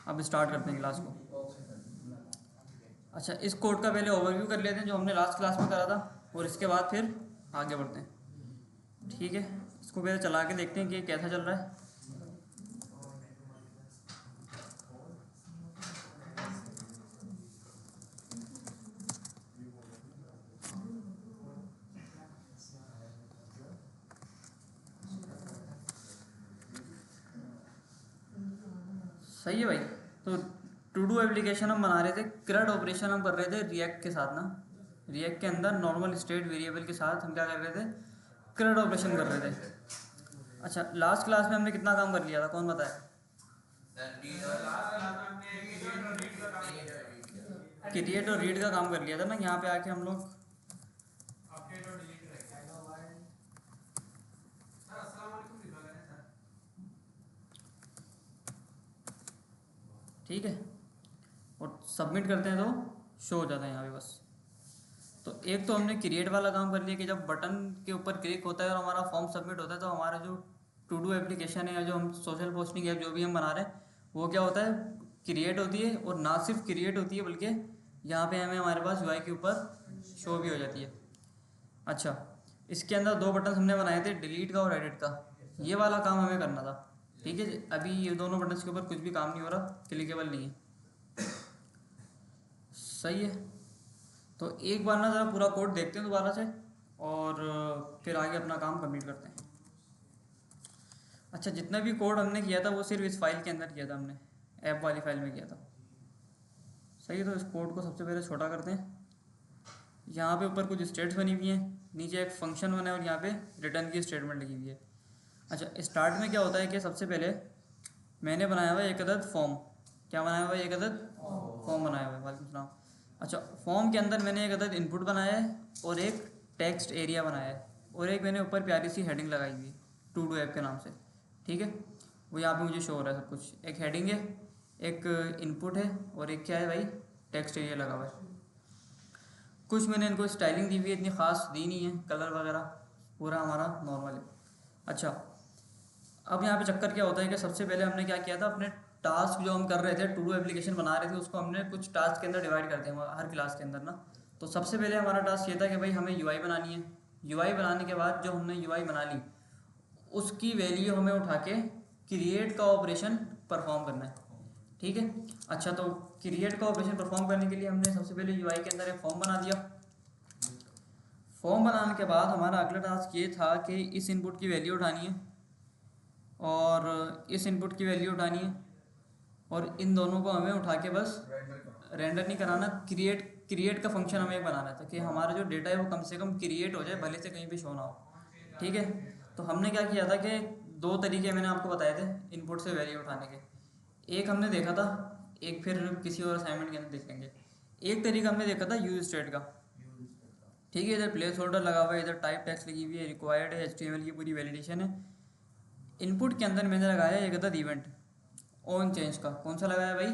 अब स्टार्ट करते हैं क्लास को। अच्छा, इस कोड का पहले ओवरव्यू कर लेते हैं जो हमने लास्ट क्लास में करा था, और इसके बाद फिर आगे बढ़ते हैं। ठीक है, इसको पहले चला के देखते हैं कि कैसा चल रहा है। सही है भाई। तो टू डू एप्लीकेशन हम बना रहे थे, CRUD ऑपरेशन हम कर रहे थे रिएक्ट के साथ ना। रिएक्ट के अंदर नॉर्मल स्टेट वेरिएबल के साथ हम क्या कर रहे थे, CRUD ऑपरेशन कर रहे थे। अच्छा, लास्ट क्लास में हमने कितना काम कर लिया था, कौन बताए? क्रिएट और रीड का काम कर लिया था ना। यहाँ पे आके हम लोग ठीक है, और सबमिट करते हैं तो शो हो जाता है यहाँ पे बस। तो एक तो हमने क्रिएट वाला काम कर लिया कि जब बटन के ऊपर क्लिक होता है और हमारा फॉर्म सबमिट होता है तो हमारा जो टू डू एप्लीकेशन है या जो हम सोशल पोस्टिंग ऐप जो भी हम बना रहे हैं वो क्या होता है, क्रिएट होती है। और ना सिर्फ क्रिएट होती है बल्कि यहाँ पे हमें हमारे पास यूआई के ऊपर शो भी हो जाती है। अच्छा, इसके अंदर दो बटन हमने बनाए थे, डिलीट का और एडिट का। ये वाला काम हमें करना था। ठीक है, अभी ये दोनों बटन के ऊपर कुछ भी काम नहीं हो रहा, क्लिकेबल नहीं है। सही है, तो एक बार ना ज़रा पूरा कोड देखते हैं दोबारा से, और फिर आगे अपना काम कंप्लीट करते हैं। अच्छा, जितना भी कोड हमने किया था वो सिर्फ इस फाइल के अंदर किया था हमने, ऐप वाली फाइल में किया था। सही है, तो इस कोड को सबसे पहले छोटा करते हैं। यहाँ पे ऊपर कुछ स्टेट्स बनी हुई हैं, नीचे एक फंक्शन बना है और यहाँ पे रिटर्न की स्टेटमेंट लगी हुई है। अच्छा, स्टार्ट में क्या होता है कि सबसे पहले मैंने बनाया हुआ एक अदद फॉर्म। क्या बनाया हुआ है? एक अदद फॉर्म बनाया हुआ है। वालेकुम सलाम। अच्छा, फॉर्म के अंदर मैंने एक अदद इनपुट बनाया है और एक टेक्स्ट एरिया बनाया है, और एक मैंने ऊपर प्यारी सी हेडिंग लगाई हुई है टू डू ऐप के नाम से। ठीक है, वो यहाँ पे मुझे शो हो रहा है सब कुछ। एक हेडिंग है, एक इनपुट है, और एक क्या है भाई, टेक्स्ट एरिया लगा हुआ है। कुछ मैंने इनको स्टाइलिंग दी हुई है, इतनी ख़ास दी नहीं है, कलर वगैरह पूरा हमारा नॉर्मल है। अच्छा, अब यहाँ पे चक्कर क्या होता है कि सबसे पहले हमने क्या किया था, अपने टास्क जो हम कर रहे थे, टू डू एप्लीकेशन बना रहे थे, उसको हमने कुछ टास्क के अंदर डिवाइड कर दिया हर क्लास के अंदर ना। तो सबसे पहले हमारा टास्क ये था कि भाई हमें यूआई बनानी है। यूआई बनाने के बाद जो हमने यूआई बना ली उसकी वैल्यू हमें उठा के क्रिएट का ऑपरेशन परफॉर्म करना है। ठीक है, अच्छा, तो क्रिएट का ऑपरेशन परफॉर्म करने के लिए हमने सबसे पहले यूआई के अंदर एक फॉर्म बना दिया। फॉर्म बनाने के बाद हमारा अगला टास्क ये था कि इस इनपुट की वैल्यू उठानी है और इस इनपुट की वैल्यू उठानी है, और इन दोनों को हमें उठा के बस रेंडर नहीं कराना, क्रिएट का फंक्शन हमें एक बनाना था कि हमारा जो डेटा है वो कम से कम क्रिएट हो जाए, भले से कहीं भी शो ना हो। ठीक है, तो हमने क्या किया था कि दो तरीके मैंने आपको बताए थे इनपुट से वैल्यू उठाने के। एक हमने देखा था, एक फिर किसी और असाइनमेंट के अंदर देखेंगे। एक तरीका हमने देखा था यूज स्टेट का। ठीक है, इधर प्लेस होल्डर लगा हुआ है, इधर टाइप टेक्स्ट लगी हुई है, रिक्वायर्ड है, HTML की पूरी वैलिडेशन है। इनपुट के अंदर मैंने लगाया एक अदद इवेंट ऑन चेंज का। कौन सा लगाया भाई?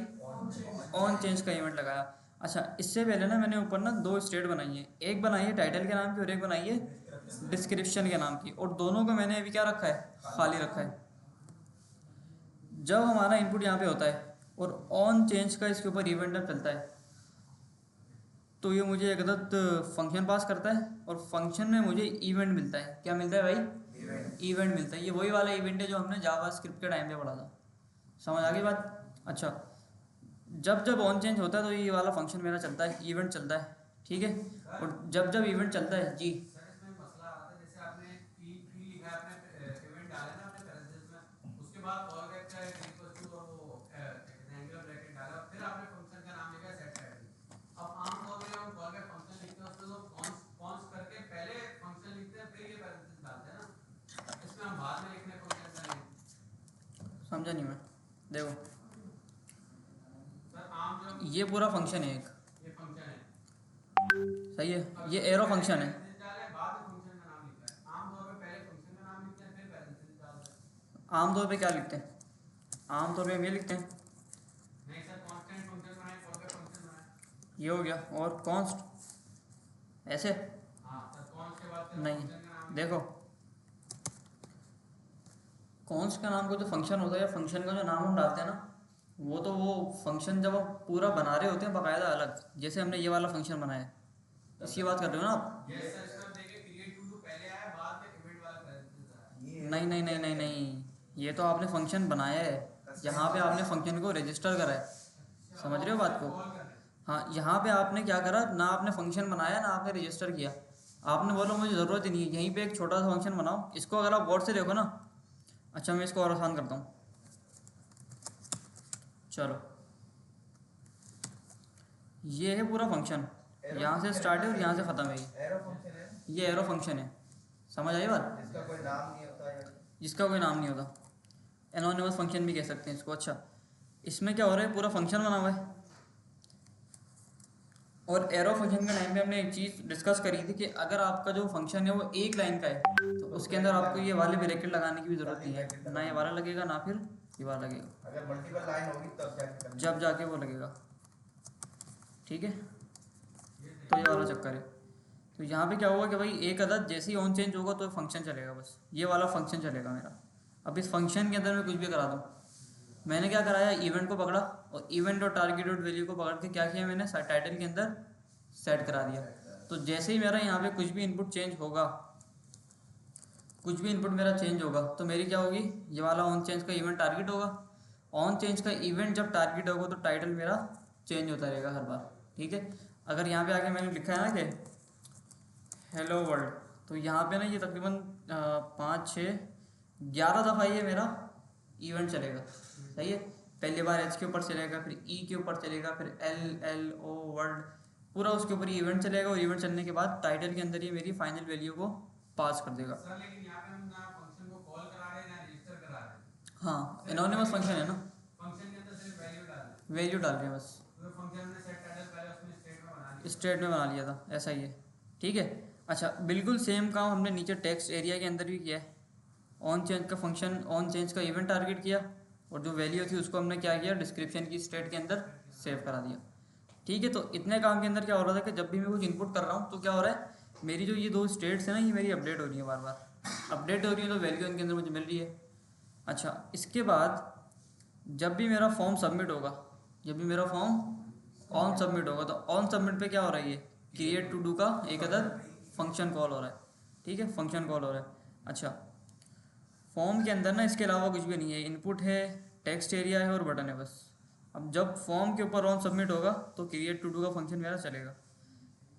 ऑन चेंज का इवेंट लगाया। अच्छा, इससे पहले ना मैंने ऊपर ना दो स्टेट बनाई है, एक बनाई है टाइटल के नाम की और एक बनाई है डिस्क्रिप्शन के नाम की, और दोनों को मैंने अभी क्या रखा है, खाली रखा है। जब हमारा इनपुट यहाँ पे होता है और ऑन चेंज का इसके ऊपर इवेंट चलता है तो ये मुझे एक अदद फंक्शन पास करता है, और फंक्शन में मुझे इवेंट मिलता है। क्या मिलता है भाई? इवेंट मिलता है। ये वही वाला इवेंट है जो हमने जावा स्क्रिप्ट के टाइम पे पढ़ा था। समझ आ गई बात? अच्छा, जब जब ऑन चेंज होता है तो ये वाला फंक्शन मेरा चलता है, इवेंट चलता है। ठीक है, और जब जब इवेंट चलता है जी, सर इसमें मसला आता है, जैसे आपने पी लिखा है, आपने इवेंट डाला ना अपने पैरेंथेसिस में, उसके बाद कॉल बैक का एक इक्वल टू और वो एंगुलर ब्रैकेट डाला, फिर आपने फंक्शन का नाम लिखा सेट टाइप। अब आम तौर पे हम कॉल बैक फंक्शन लिखते हैं उसमें तो कॉन्स कॉन्स करके पहले फंक्शन लिखते हैं, फिर ये पैरेंथेसिस डालते हैं ना। इसमें हम बाद में लिखने फंक्शन का नेम। समझा नहीं मैं, देखो सर आम जो ये पूरा फंक्शन है एक। ये फंक्शन है, सही है, अब ये इसमें एरो पहले फंक्शन है। पैरेंथेसिस डाले, बाद में फंक्शन का नाम लिखा है। आम तौर पे पहले फंक्शन का नाम लिखते हैं, फिर पैरेंथेसिस डालते हैं। आमतौर पे क्या लिखते हैं? आमतौर पे हम ये लिखते हैं, नहीं सर, कांस्टेंट फंक्शन बनाए, कॉल बैक फंक्शन बनाए। ये हो गया, और कॉन्स्ट ऐसे हाँ सर, कॉन्स के बाद फिर नहीं। फंक्शन का नाम देखो, कॉन्स्ट का नाम को जो फंक्शन होता है या फंक्शन का जो नाम हम डालते हैं ना, वो फंक्शन जब आप पूरा बना रहे होते हैं बाकायदा अलग, जैसे हमने ये वाला फंक्शन बनाया है, इसकी बात कर रहे हो ना आप? यस सर, इसमें देखिए क्रिएट टू डू पहले आया, बाद में इवेंट वाला पैरेंथेसिस आया। नहीं नहीं नहीं नहीं नहीं, ये तो आपने फंक्शन बनाया है, यहाँ पे आपने फंक्शन को रजिस्टर करा है, समझ रहे हो बात को? कॉल कर रहे हैं। हाँ, यहाँ पे आपने क्या करा, ना आपने फंक्शन बनाया ना आपने रजिस्टर किया, आपने बोला मुझे ज़रूरत ही नहीं है, यहीं पे एक छोटा सा फंक्शन बनाओ। इसको अगर आप गौर से देखो ना, अच्छा मैं इसको और आसान करता हूँ, चलो ये है पूरा फंक्शन, यहाँ से स्टार्ट है और यहाँ से ख़त्म है, एरो फंक्शन है ये एरो फंक्शन है, समझ आई बात? जिसका कोई नाम नहीं होता है। जिसका कोई नाम नहीं होता, एनोनिमस फंक्शन भी कह सकते हैं इसको। अच्छा, इसमें क्या हो रहा है, पूरा फंक्शन बना हुआ है, और एरो फंक्शन के टाइम पे हमने एक चीज़ डिस्कस करी थी कि अगर आपका जो फंक्शन है वो एक लाइन का है तो उसके अंदर आपको ये वाले ब्रैकेट लगाने की भी ज़रूरत नहीं है, ना ये वाला लगेगा ना फिर ये वाला लगेगा, अगर मल्टीपल लाइन होगी तब जाके करनी जब जाके वो लगेगा, ठीक है? तो ये वाला चक्कर है। तो यहाँ पे क्या हुआ कि भाई एक अदद जैसे ही ऑन चेंज होगा तो फंक्शन चलेगा, बस ये वाला फंक्शन चलेगा मेरा। अब इस फंक्शन के अंदर मैं कुछ भी करा दूँ, मैंने क्या कराया, इवेंट को पकड़ा और इवेंट और टारगेट डॉट वैल्यू को पकड़ के क्या किया मैंने, टाइटल के अंदर सेट करा दिया। तो जैसे ही मेरा यहाँ पे कुछ भी इनपुट चेंज होगा, कुछ भी इनपुट मेरा चेंज होगा तो मेरी क्या होगी, ये वाला ऑन चेंज का इवेंट टारगेट होगा, ऑन चेंज का इवेंट जब टारगेट होगा तो टाइटल मेरा चेंज होता रहेगा हर बार, ठीक है? अगर यहाँ पे आके मैंने लिखा है ना कि हेलो वर्ल्ड, तो यहाँ पे ना ये तकरीबन 5 6 11 दफ़ा ये मेरा इवेंट चलेगा, सही है? पहली बार एच के ऊपर चलेगा, फिर ई के ऊपर चलेगा, फिर एल एल ओ वर्ल्ड, पूरा उसके ऊपर इवेंट चलेगा, और इवेंट चलने के बाद टाइटल के अंदर ये मेरी फाइनल वैल्यू को पास कर देगा। सर लेकिन यहाँ पे हम ना फंक्शन को कॉल करा रहे हैं ना रजिस्टर करा रहे हैं। हाँ, एनोनिमस फंक्शन है ना, फंक्शन के अंदर सिर्फ वैल्यू डाल रहे हैं। वैल्यू डाल रहे हैं बस, तो फंक्शन हमने सेट टाइटल पहले उसमें स्टेट में बना लिया। स्टेट में बना लिया था, ऐसा ही है, ठीक है? अच्छा, बिल्कुल सेम काम हमने नीचे टेक्स्ट एरिया के अंदर भी किया है, ऑन चेंज का फंक्शन, ऑन चेंज का इवेंट टारगेट किया, और जो वैल्यू थी उसको हमने क्या किया, डिस्क्रिप्शन की स्टेट के अंदर सेव करा दिया, ठीक है? तो इतने काम के अंदर क्या हो रहा था कि जब भी मैं कुछ इनपुट कर रहा हूँ तो क्या हो रहा है, मेरी जो ये दो स्टेट्स हैं ना, ये मेरी अपडेट हो रही है, बार बार अपडेट हो रही है, तो वैल्यू इनके अंदर मुझे मिल रही है। अच्छा, इसके बाद जब भी मेरा फॉर्म सबमिट होगा, जब भी मेरा फॉर्म ऑन सबमिट होगा, तो ऑन सबमिट पे क्या हो रहा है, ये क्रिएट टू डू का एक अदर फंक्शन कॉल हो रहा है, ठीक है? फंक्शन कॉल हो रहा है। अच्छा, फॉर्म के अंदर ना इसके अलावा कुछ भी नहीं है, इनपुट है, टेक्स्ट एरिया है और बटन है बस। अब जब फॉर्म के ऊपर ऑन सबमिट होगा तो क्रिएट टू डू का फंक्शन मेरा चलेगा,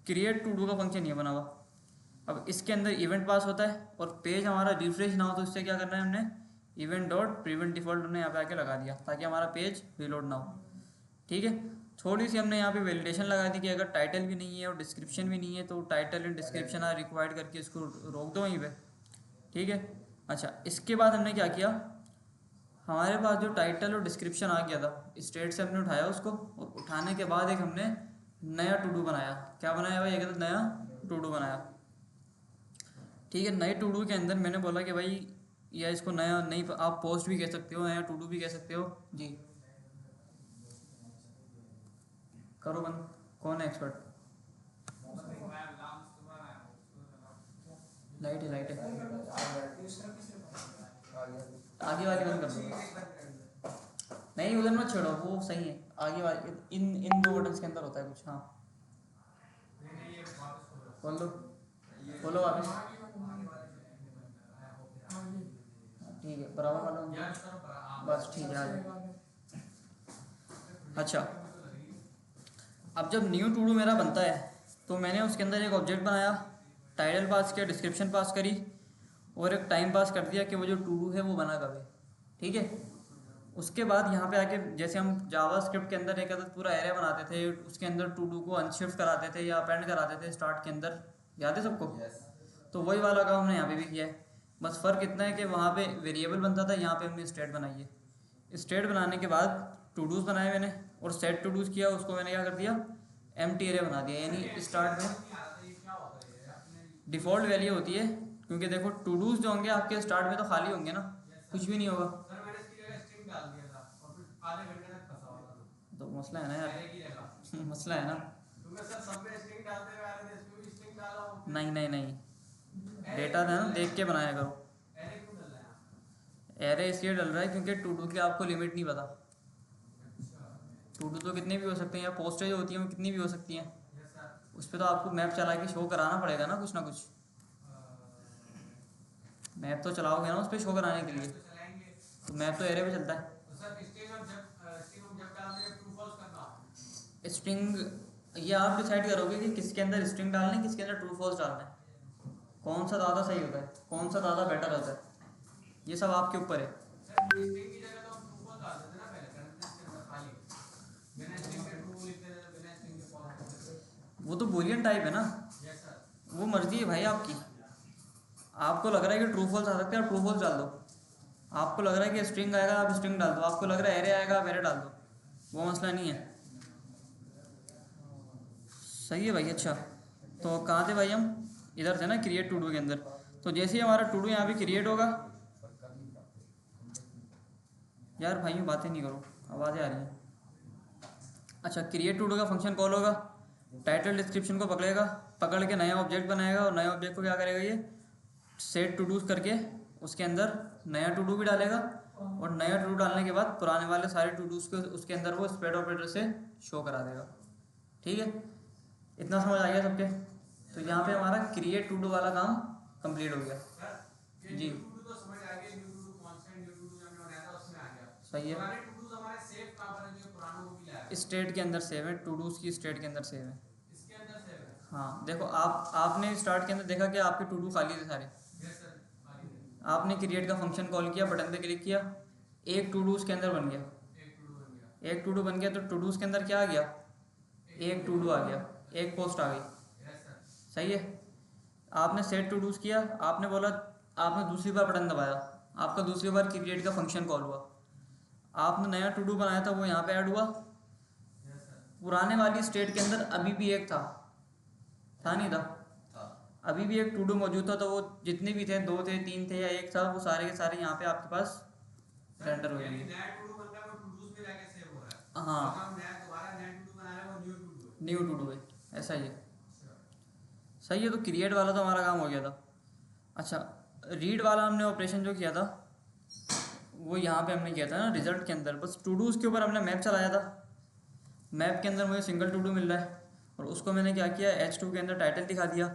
क्रिएट टू डू का फंक्शन ये बना हुआ। अब इसके अंदर इवेंट पास होता है, और पेज हमारा रिफ्रेश ना हो तो इससे क्या करना है, हमने इवेंट डॉट प्रिवेंट डिफॉल्ट हमने यहाँ पे आके लगा दिया ताकि हमारा पेज रीलोड ना हो, ठीक है? थोड़ी सी हमने यहाँ पे वैलिडेशन लगा दी कि अगर टाइटल भी नहीं है और डिस्क्रिप्शन भी नहीं है तो title and description are required करके इसको रोक दो वहीं पे, ठीक है? अच्छा, इसके बाद हमने क्या किया, हमारे पास जो टाइटल और डिस्क्रिप्शन आ गया था, स्टेट से हमने उठाया उसको, और उठाने के बाद एक हमने नया टू डू बनाया। क्या बनाया भाई, एक नया टू डू बनाया, ठीक है? नए टू डू के अंदर मैंने बोला कि भाई, या इसको नया नहीं, आप पोस्ट भी कह सकते हो, नया टू डू भी कह सकते हो जी। करो बंद, कौन है एक्सपर्ट? लाइट है, लाइट है, आगे वाली बंद कर दो, नहीं उधर मत छोड़ो, वो सही है, आगे वाली इन दो बटन्स के अंदर होता है कुछ। हाँ, खोल दो, खोलो वापस, ठीक है, बराबर वाला बस, ठीक है, आ जाओ। अच्छा, अब जब न्यू टू डू मेरा बनता है तो मैंने उसके अंदर एक ऑब्जेक्ट बनाया, टाइटल पास किया, डिस्क्रिप्शन पास करी, और एक टाइम पास कर दिया कि वो जो टू डू है वो बना कब है, ठीक है? उसके बाद यहाँ पे आके जैसे हम जावा स्क्रिप्ट के अंदर एक अदद पूरा एरे बनाते थे, उसके अंदर टू डू को अनशिफ्ट कराते थे या अपेंड कराते थे स्टार्ट के अंदर, याद है सबको? तो वही वाला काम हमने यहाँ पे भी किया है, बस फ़र्क इतना है कि वहाँ पे वेरिएबल बनता था, यहाँ पे हमने स्टेट बनाई है। स्टेट बनाने के बाद टू डूज़ बनाए मैंने, और सेट टू डूज़ किया, उसको मैंने क्या कर दिया, एम्प्टी एरे बना दिया, यानी स्टार्ट में डिफ़ॉल्ट वैल्यू होती है, क्योंकि देखो टू डूज़ जो होंगे आपके स्टार्ट में तो खाली होंगे ना, कुछ भी नहीं होगा, सर मैंने इसकी जगह स्ट्रिंग डाल दिया था और फिर आधे घंटे तक फंसा हुआ था। तो मसला है ना यार, एरे की जगह मसला है ना। तो मैं सर सब में स्ट्रिंग डालते हुए आ रहे थे, इसमें भी स्ट्रिंग डाला हूं। नहीं नहीं नहीं, डेटा था ना, देख के बनाया करो। एरे क्यों डाल रहे हैं आप? एरे इसलिए डल रहा है क्योंकि टू डू की आपको लिमिट नहीं पता, टू डू तो कितने भी हो सकते हैं, या पोस्टें जो होती हैं वो कितनी भी हो सकती हैं। Yes sir. उस पर तो आपको मैप चला के शो कराना पड़ेगा ना कुछ। मैप तो चलाओगे ना उस पर शो कराने के लिए, तो चलाएंगे। तो मैप तो एरे पे चलता है। तो सर स्ट्रिंग हम जब डालते हैं ट्रू फॉल्स करना। स्ट्रिंग ये आप डिसाइड करोगे कि किसके अंदर स्ट्रिंग डालना है, किसके अंदर ट्रू फॉल्स डालना है, कौन सा ज़्यादा सही होता है, कौन सा ज़्यादा बेटर होता है, ये सब आपके ऊपर है। सर स्ट्रिंग की जगह तो हम ट्रू फॉल्स डाल देते ना पहले करंट के अंदर खाली बिना स्ट्रिंग के ट्रू लिखते थे, बिना स्ट्रिंग के फॉल्स लिखते थे। वो तो बूलियन टाइप है ना, यस सर। वो मर्जी है भाई आपकी। आपको लग रहा है कि ट्रू फॉल्स आ सकते हैं, आप ट्रू फॉल्स डाल दो। आपको लग रहा है कि स्ट्रिंग आएगा, आप स्ट्रिंग डाल दो। आपको लग रहा है एरे आएगा, आप एरे डाल दो, वो मसला नहीं है। सही है भाई। अच्छा तो कहाँ थे भाई हम? इधर थे ना क्रिएट टू डू के अंदर। तो जैसे ही हमारा टू डू यहाँ पे क्रिएट होगा, यार भाइयों बातें नहीं करो, आवाज़ें आ रही हैं। अच्छा, क्रिएट टू डू का फंक्शन कॉल होगा, टाइटल डिस्क्रिप्शन को पकड़ेगा, पकड़ के नया ऑब्जेक्ट बनाएगा, और नए ऑब्जेक्ट को क्या करेगा, ये सेट टू डूज करके उसके अंदर नया टू डू भी डालेगा, और नया टू डू डालने के बाद पुराने वाले सारे टू डूज को उसके अंदर वो स्प्रेड ऑपरेटर से शो करा देगा। ठीक है, इतना समझ आ गया सबके? तो यहाँ पे हमारा क्रिएट टू डू वाला काम कंप्लीट हो गया। सर ये जी। न्यू टू डू तो समझ आ गया, new to do constant new to do जो हमने बनाया था उसमें आ गया। सही है। पुराने टू डूज हमारे सेव कहां पर है, जो पुरानों को भी लाया स्टेट के अंदर सेव है, टू डूज की स्टेट के अंदर सेव है। इसके अंदर सेव है। हाँ देखो, आपने स्टार्ट के अंदर देखा कि आपके टू डू खाली थे सारे। यस सर खाली है। आपने क्रिएट का फंक्शन कॉल किया, बटन पे क्लिक किया, एक टू डू उसके अंदर बन गया। एक टू डू बन गया। एक टू डू बन गया तो टू डूज के अंदर क्या आ गया, एक टू डू आ गया, एक पोस्ट आ गई। Yes sir. सही है। आपने सेट टू डूज किया, आपने बोला, आपने दूसरी बार बटन दबाया, आपका दूसरी बार क्रिएट का फंक्शन कॉल हुआ, आपने नया टू डू बनाया था वो यहाँ पे ऐड हुआ। Yes sir. पुराने वाली स्टेट के अंदर अभी भी एक था नहीं था? अभी भी एक टू डू मौजूद था, तो वो जितने भी थे, 2 थे, 3 थे या एक था, वो सारे के सारे यहाँ पे आपके पास रेंडर हो यानी जाएंगे। नया टू डू बन रहा है वो टू डूज में जाके सेव हो रहा है। हाँ, और हम नया दोबारा नया टू डू बना रहे हैं वो न्यू टू डू है। न्यू टू डू है, ऐसा ही है। सही है। तो क्रिएट वाला तो हमारा काम हो गया था। अच्छा, रीड वाला हमने ऑपरेशन जो किया था वो यहाँ पे हमने किया था ना रिजल्ट के अंदर, बस टू डूज के ऊपर हमने मैप चलाया था। मैप के अंदर मुझे सिंगल टू डू मिल रहा है, और उसको मैंने क्या किया, H2 के अंदर टाइटल दिखा दिया,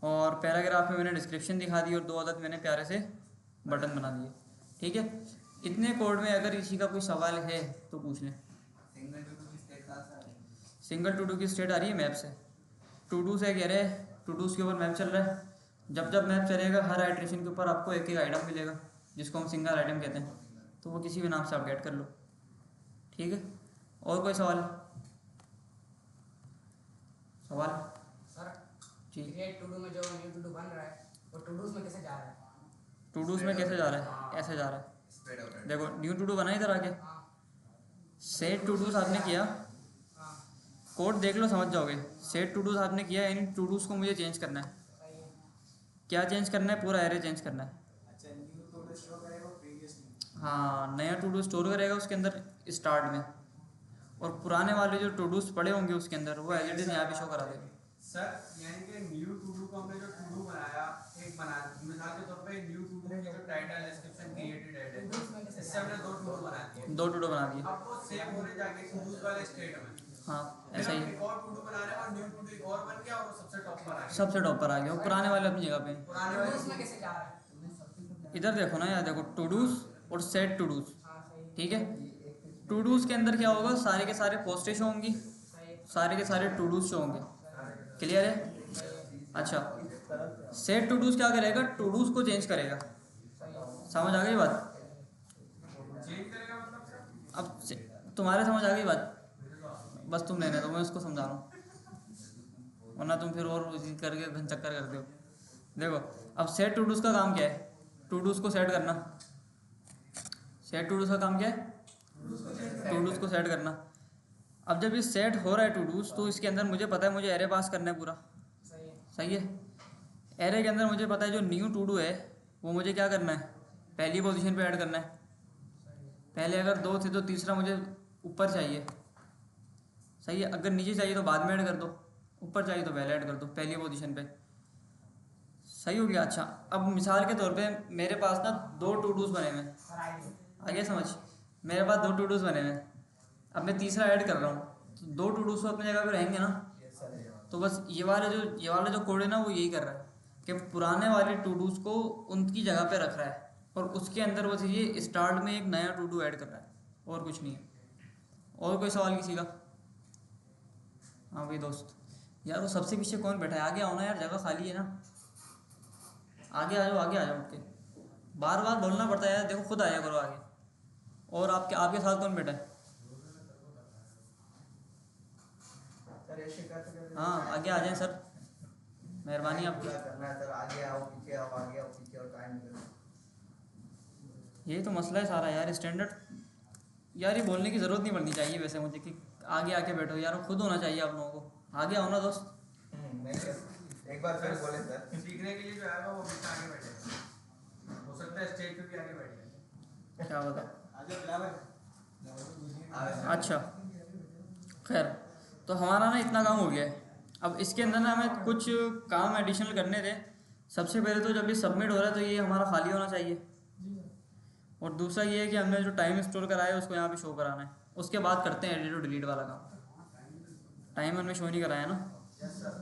और पैराग्राफ में मैंने डिस्क्रिप्शन दिखा दी, और 2 अदद मैंने प्यारे से बटन बना दिए। ठीक है, इतने कोड में अगर इसी का कोई सवाल है तो पूछ लें। सिंगल टू डू की स्टेट आ रही है मैप से, टू डू से कह रहे हैं टू डूज के ऊपर मैप चल रहा है। जब जब मैप चलेगा हर आइट्रेशन के ऊपर आपको एक एक आइटम मिलेगा, जिसको हम सिंगल आइटम कहते हैं, तो वो किसी भी नाम से आप गेट कर लो। ठीक है, और कोई सवाल? सवाल sir ji. Create to do में जो न्यू टू डू बन रहा है वो टू डूज में कैसे जा रहा है? टू डूज में कैसे जा रहा है? ऐसे जा रहा है, देखो न्यू टू डू बना इधर आके, हाँ सेट टू डूज आपने किया, हाँ कोड देख लो समझ जाओगे। सेट टू डूज आपने किया, यानी टू डूज को मुझे चेंज करना है। सही है। क्या चेंज करना है? पूरा एरे चेंज करना है। अच्छा, न्यू टू डू शो करेगा प्रीवियसली। हाँ, नया टू डू स्टोर करेगा उसके अंदर स्टार्ट में, और पुराने वाले जो टू डूज पड़े होंगे उसके अंदर वो एज इट इज यहाँ पे शो करा देगा। सर यानी कि न्यू टू डू को हमने जो टू डू बनाया, एक बना मिसाल के तौर पे न्यू टू डू की जो टाइटल डिस्क्रिप्शन क्रिएटेड है, टू डूज में कैसे इससे हमने 2 टू डू बना दिए। 2 टू डू बना दिए। अब वो सेव होने जाके टू डूज वाले स्टेट में, हाँ फिर ऐसा ही हम है। एक और टू डू बना रहे हैं और न्यू टू डू एक और बन गया और वो सबसे टॉप पर आ गया। सबसे टॉप पर आ गया, वो पुराने वाले अपनी जगह पे हैं। पुराने टू डूज वाले में कैसे जा रहा है? इधर देखो ना यार, देखो टू डूज और सेट टू डूज। हाँ सही है। ठीक है, टू डूज के अंदर क्या होगा, सारे के सारे पोस्टें शो होंगी, सही है। सारे के सारे टू डूज शो होंगे। क्लियर है? अच्छा, सेट टू डूज क्या करेगा, टू डूज को चेंज करेगा। सही है। समझ आ गई बात? चेंज करेगा मतलब सर? अब तुम्हारे समझ आ गई बात? बस तुम लेने दो, मैं उसको समझा रहा हूँ, वरना तुम फिर और उसी करके घन चक्कर करते हो। देखो, अब सेट टू डूज का काम क्या है, टू डूज को सेट करना। सेट टू डूज का काम क्या है, टू डूज को सेट करना। अब जब ये सेट हो रहा है टू डूज, तो इसके अंदर मुझे पता है मुझे एरे पास करना है पूरा। सही है। सही है। एरे के अंदर मुझे पता है जो न्यू टू डू है वो मुझे क्या करना है, पहली पोजीशन पे ऐड करना है। पहले अगर 2 थे तो तीसरा मुझे ऊपर चाहिए। सही है, अगर नीचे चाहिए तो बाद में ऐड कर दो, ऊपर चाहिए तो पहले ऐड कर दो पहली पोजीशन पे। सही हो गया। अच्छा, अब मिसाल के तौर पे मेरे पास ना 2 टू डूज बने हुए हैं, सर आइए। आगे समझ, मेरे पास 2 टू डूज बने हुए हैं। अब मैं तीसरा ऐड कर रहा हूँ तो 2 टू डूज तो अपनी जगह पे रहेंगे ना। Yes sir. तो बस ये वाला जो कोड है ना वो यही कर रहा है कि पुराने वाले टू डूज को उनकी जगह पे रख रहा है और उसके अंदर बस ये स्टार्ट में एक नया टू डू ऐड कर रहा है, और कुछ नहीं है। और कोई सवाल किसी का? हाँ भाई दोस्त, यार वो सबसे पीछे कौन बैठा है? आगे आओ ना यार, जगह खाली है ना। आगे आ जाओ, आगे आ जाओ उठ के। बार बार बोलना पड़ता है यार, देखो खुद आया करो आगे। और आपके आपके साथ कौन बैठा है? सर ये शिकायत करके हाँ आगे आ जाएं सर, मेहरबानी आपकी। पूरा करना है सर, आगे आओ पीछे आओ, आगे आओ पीछे आओ, टाइम निकल। यही तो मसला है सारा यार, स्टैंडर्ड। यार ये बोलने की ज़रूरत नहीं पड़नी चाहिए वैसे मुझे कि आगे आके बैठो यार, खुद होना चाहिए आप लोगों को। आगे आओ ना दोस्त। नहीं एक बार फिर बोले सर। सीखने के लिए जो आएगा वो हमेशा आगे बैठेगा, हो सकता है स्टेज पे भी आगे बैठ जाए। क्या बता। आगे फ्लावर अच्छा खैर, तो हमारा ना इतना काम हो गया है। अब इसके अंदर ना हमें कुछ काम एडिशनल करने थे। सबसे पहले तो जब ये सबमिट हो रहा है तो ये हमारा खाली होना चाहिए, और दूसरा ये है कि हमने जो टाइम स्टोर कराया है उसको यहाँ पे शो कराना है। उसके बाद करते हैं एडिट और डिलीट वाला काम। टाइम हमने शो नहीं कराया ना। Yes sir.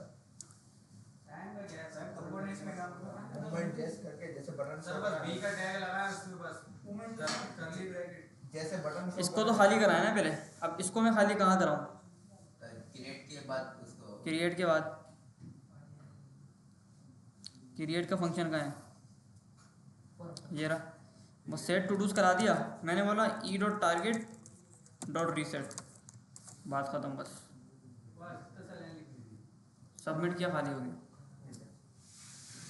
टाइम का क्या है सर, कंपोनेंट्स में काम करना है। मूवमेंट जैसे करके जैसे बटन सर बस बी का टैग लगाया उसमें, बस करली ब्रैकेट। जैसे बटन इसको तो खाली कराया ना पहले, अब इसको मैं खाली कहाँ कराऊँ? क्रिएट के बाद उसको क्रिएट के बाद, क्रिएट का फंक्शन कहाँ है? ये रहा। बस सेट टू डूज करा दिया मैंने, बोला E dot target dot reset, बात ख़त्म बस। बस इतना सा लाइन लिख दीजिए। सबमिट किया, खाली हो गया।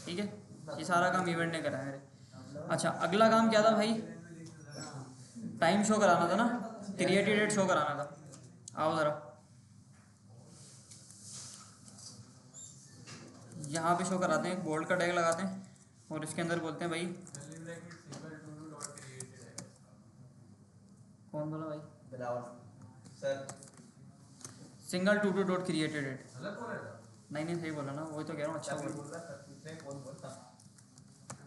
ठीक है, ये सारा काम इवेंट ने करा है मेरे। अच्छा अगला काम क्या था भाई? टाइम शो कराना था ना, क्रिएटेड डेट शो कराना था। आओ ज़रा यहाँ पे शो कराते हैं, बोल्ड का टैग लगाते हैं और इसके अंदर बोलते हैं भाई, curly bracket single to do dot created है। कौन बोला भाई? Bilawal sir. Single to do dot created date. गलत बोल रहा था नहीं नहीं सही बोला ना, वही तो कह रहा हूँ। अच्छा सर बोल, बोल रहा सर, पूछने कौन बोलता।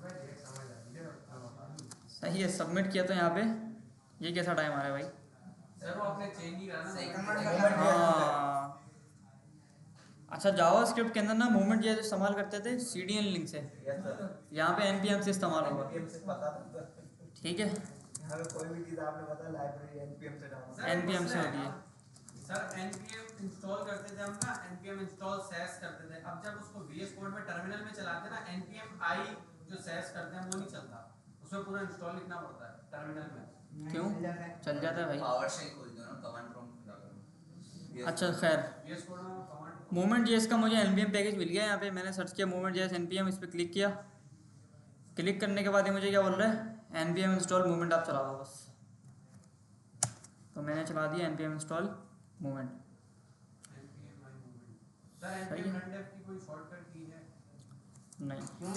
भाई ये समझ आ गया। सही है। सबमिट किया तो यहाँ पे ये कैसा टाइम आ रहा है भाई? सर वो आपने चेंज नहीं करा ना। मूवमेंट हाँ अच्छा, जावा स्क्रिप्ट के अंदर ना मूवमेंट ये इस्तेमाल करते थे CDN लिंक से, यस सर। यहाँ पे NPM से इस्तेमाल होगा। एनपीएम से पता था सर। ठीक है, हमें कोई भी चीज़ आपने पता लाइब्रेरी एनपीएम से डाउनलोड। सर, NPM से होती है। सर npm इंस्टॉल करते थे हम ना, npm इंस्टॉल सैस करते थे। अब जब उसको VS कोड में टर्मिनल में चलाते हैं ना, npm i जो सैस करते हैं वो नहीं चलता, उसमें पूरा इंस्टॉल लिखना पड़ता है टर्मिनल में। क्यों? चल जाता है भाई। पावर शेल खोल दो ना, कमांड प्रॉम्प्ट खुला करो। अच्छा खैर, VS कोड में कमांड मूवमेंट जेएस का मुझे NPM पैकेज मिल गया। यहाँ पे मैंने सर्च किया मूवमेंट जेएस NPM, इस पर क्लिक किया। क्लिक करने के बाद ये मुझे क्या बोल रहा है? NPM इंस्टॉल मूवमेंट आप चला दो बस। तो मैंने चला दिया NPM install movement. npm i movement. Sir सही npm है। run dev की कोई शॉर्टकट की है? नहीं, क्यों?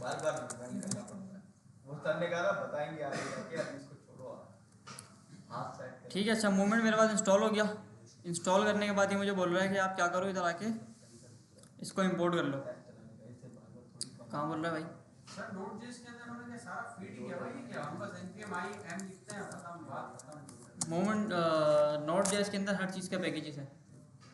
बार बार रन करना पड़ता है। वो सर ने कहा ना बताएंगे आगे जाके, अभी इसको छोड़ो हाथ साइड कर। ठीक है। अच्छा मूवमेंट मेरे पास इंस्टॉल हो गया। इंस्टॉल करने के बाद ये मुझे बोल रहा है कि आप क्या करो, इधर आके इसको इंपोर्ट कर लो। कहाँ बोल रहा है भाई? सर Node.js के अंदर उन्होंने सारा फीड किया भाई, ये क्या हम बस npm i m लिखते हैं, खत्म बात खत्म। मूवमेंट नोट जेएस के अंदर हर चीज़ का पैकेजेस है,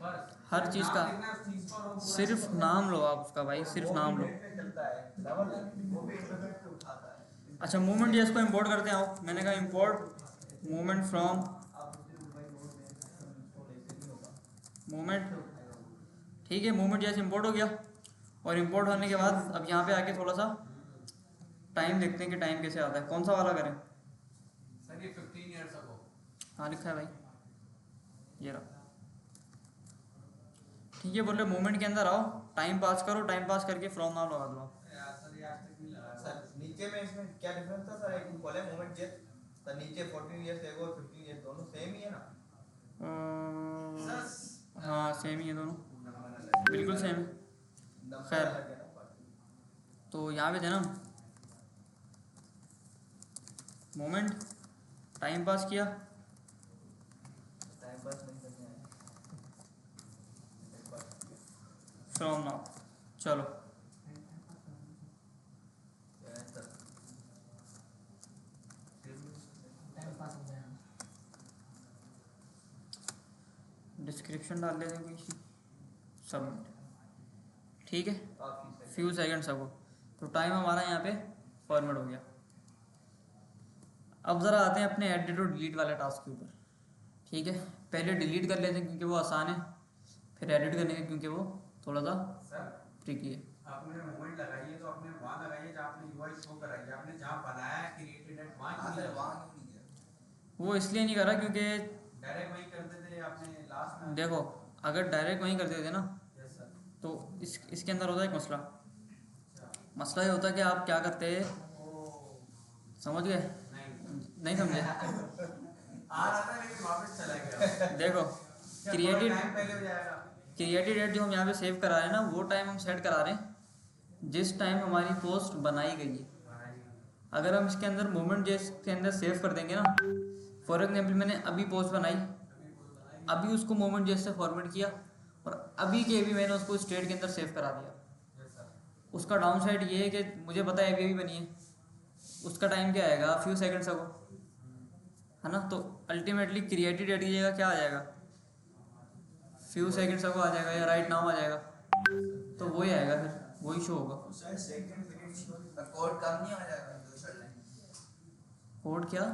बस हर चीज़ का। नाम लिखना है उस चीज को और हम पूरा सिर्फ इसको- नाम लो आप उसका भाई, सिर्फ नाम लो। चलता है लेवल, वो भी इंटरनेट पे उठाता है। अच्छा मूवमेंट जेएस को इंपोर्ट करते हैं। आओ, मैंने कहा इंपोर्ट मूवमेंट फ्रॉम मूवमेंट। ठीक है, मूवमेंट जेएस इंपोर्ट हो गया। और इंपोर्ट होने के बाद अब यहाँ पे आके थोड़ा सा टाइम देखते हैं कि टाइम कैसे आता है। कौन सा वाला करें? सर ये 15 इयर्स अगो। हाँ लिखा है भाई, ये रहा। ठीक है, बोल रहे मूवमेंट के अंदर आओ, टाइम पास करो, टाइम पास करके फ्रॉम नाउ लगा दो आप। यार सर ये आज तक नहीं लगा सर नीचे में इसमें क्या डिफरेंस था सर? एक कॉलम मूवमेंट जेट, सर नीचे 14 इयर्स एगो 15 इयर्स दोनों सेम ही है ना? सर हाँ सेम ही है दोनों, बिल्कुल सेम है। नंबर खैर। अलग है ना पर। तो यहाँ पे थे ना, मोमेंट टाइम पास किया, टाइम पास नहीं करने आए। एक बार फ्रॉम नाउ चलो। क्या है सर? टाइम पास हो गया। डिस्क्रिप्शन डाल देते हैं कोई सी, सबमिट। ठीक है, काफी सही। फ्यू सेकंड्स अगो, तो टाइम हमारा यहाँ पे फॉर्मेट हो गया। अब ज़रा आते हैं अपने एडिट और डिलीट वाले टास्क के ऊपर। ठीक है, पहले डिलीट कर लेते हैं क्योंकि वो आसान है, फिर एडिट करने के क्योंकि वो थोड़ा सा सर ट्रिकी है। आपने मूवमेंट लगाई है तो आपने वहाँ लगाई है जहाँ आपने यूआई शो कराई है, आपने जहाँ बनाया है क्रिएटेड एट वहाँ हाँ क्यों सर नहीं वहाँ क्यों नहीं गया? वो इसलिए नहीं करा क्योंकि डायरेक्ट वहीं करते थे आपने लास्ट में। देखो, अगर डायरेक्ट वहीं करते थे ना यस सर। तो इसके अंदर होता है एक मसला। अच्छा। मसला ये होता है कि आप क्या करते हैं, समझ गए? नहीं नहीं समझे? आ रहा था लेकिन वापस चला गया। देखो, क्या क्रिएटेड टाइम पहले हो जाएगा? क्रिएटेड डेट जो हम यहाँ पे सेव करा रहे हैं ना, वो टाइम हम सेट करा रहे हैं जिस टाइम हमारी पोस्ट बनाई गई है। अगर हम इसके अंदर मोमेंट जिसके अंदर सेव कर देंगे ना, फॉर एग्जाम्पल मैंने अभी पोस्ट बनाई, अभी उसको मोमेंट जैसे फॉर्मेट किया और अभी के अभी मैंने उसको स्टेट के अंदर सेव करा दिया, यस सर। उसका डाउन साइड ये है कि मुझे पता है अभी बनी है, उसका टाइम क्या आएगा, फ्यू सेकंड्स अगो, है ना। तो अल्टीमेटली क्रिएटेड डेट की जगह क्या आ जाएगा, फ्यू सेकंड्स अगो आ जाएगा या राइट नाउ आ जाएगा, तो वही आएगा, फिर वही शो होगा। शायद सेकंड मिनट शो तो कोड कम नहीं हो जाएगा दूसरा लाइन? कोड क्या?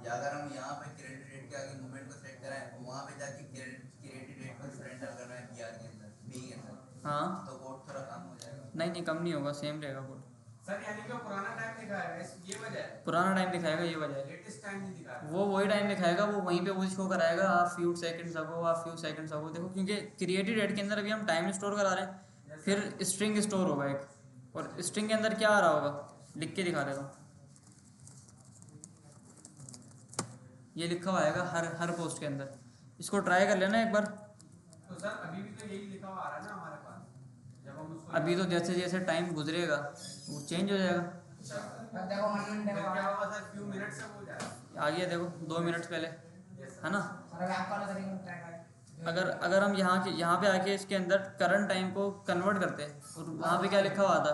या अगर हम यहाँ पे क्रेडिट रेट के आगे मूवमेंट को सेट कराएं और वहाँ पे जाके क्रेडिट रेट को सरेंडर करना है बीआर के अंदर, बी के अंदर, हाँ, तो कोड थोड़ा कम हो जाएगा। नहीं नहीं, कम नहीं होगा, सेम रहेगा कोड। सर यानी कि वो पुराना टाइम दिखाएगा, ये वजह है। पुराना टाइम दिखाएगा, ये वजह है। लेटेस्ट टाइम नहीं दिखा रहा। वो वही टाइम दिखाएगा, वो वहीं पे वही शो कराएगा, आप फ्यू सेकंड्स अगो, आप फ्यू सेकंड्स अगो। देखो, क्योंकि क्रिएटेड डेट के अंदर अभी हम टाइम स्टोर करा रहे हैं, फिर स्ट्रिंग स्टोर होगा एक, और स्ट्रिंग के अंदर क्या आ रहा होगा, लिख के दिखा देता हूँ। ये लिखा हुआ आएगा हर पोस्ट के अंदर। इसको ट्राई कर लेना एक बार। तो सर अभी भी तो यही लिखा हुआ आ रहा है ना हमारे पास, जब हम उसको अभी तो जैसे जैसे टाइम गुजरेगा वो चेंज हो जाएगा। देखो 1 मिनट फिर देखो क्या होगा सर, फ्यू मिनट से हो जाएगा। आ गया, देखो 2 मिनट पहले, है ना। सर अभी आपका वाला तरीका ट्राई करें। अगर हम यहाँ पे आके इसके अंदर करंट टाइम को कन्वर्ट करते हैं, और वहाँ पे क्या लिखा हुआ था,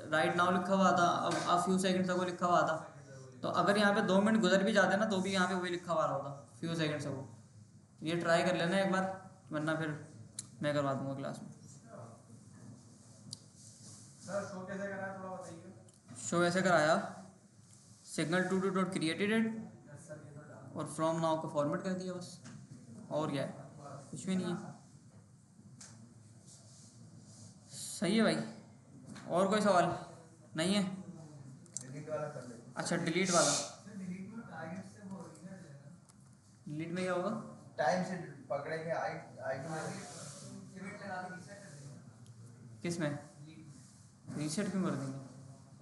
राइट नाउ लिखा हुआ था, अब फ्यू सेकंड्स अगो लिखा हुआ था, तो अगर यहाँ पे 2 मिनट गुजर भी जाते ना तो भी यहाँ पे वही लिखा हुआ होता, फ्यू सेकंड्स अगो। ये ट्राई कर लेना एक बार, वरना फिर मैं करवा दूंगा क्लास में। सर शो कैसे करा है थोड़ा बताइए। शो ऐसे कराया, signal to do dot created yes sir, ये तो डाल। और फ्रॉम नाउ को फॉर्मेट कर दिया बस, और क्या है, कुछ भी नहीं है। सही है भाई, और कोई सवाल नहीं है? डिलीट वाला कर लेते अच्छा, डिलीट वाला, डिलीट में टारगेट से वो इधर जाएगा। डिलीट में क्या होगा? टाइम से पकड़ेंगे आईडी में। इवेंट लगा के रीसेट कर देंगे। किस में? रीसेट क्यों कर देंगे?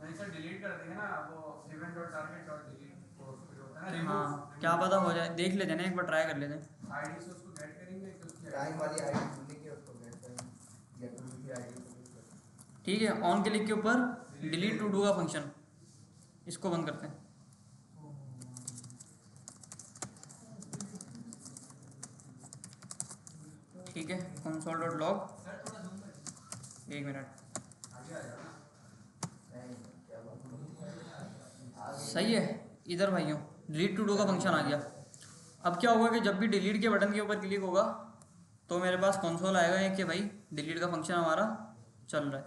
नहीं सर, डिलीट कर देंगे ना वो event dot target dot delete वो फिर होता है ना हाँ, remove, क्या पता हो जाए, देख लेते हैं ना, एक बार ट्राई कर लेते हैं। आईडी से उसको गेट करेंगे कि उसकी टाइम वाली आईडी ढूंढेंगे, उसको गेट करेंगे, गेट टू की आईडी को गेट करेंगे। ठीक है, ऑन क्लिक के ऊपर डिलीट टू डू का फंक्शन, इसको बंद करते हैं। ठीक है, कंसोल डॉट लॉग, सर थोड़ा जूम कर। 1 मिनट। आगे आ जाओ ना। नहीं क्या बात सही है, इधर भाइयों डिलीट टू डू का फंक्शन आ गया। अब क्या होगा कि जब भी डिलीट के बटन के ऊपर क्लिक होगा तो मेरे पास कंसोल आएगा एक कि भाई डिलीट का फंक्शन हमारा चल रहा है।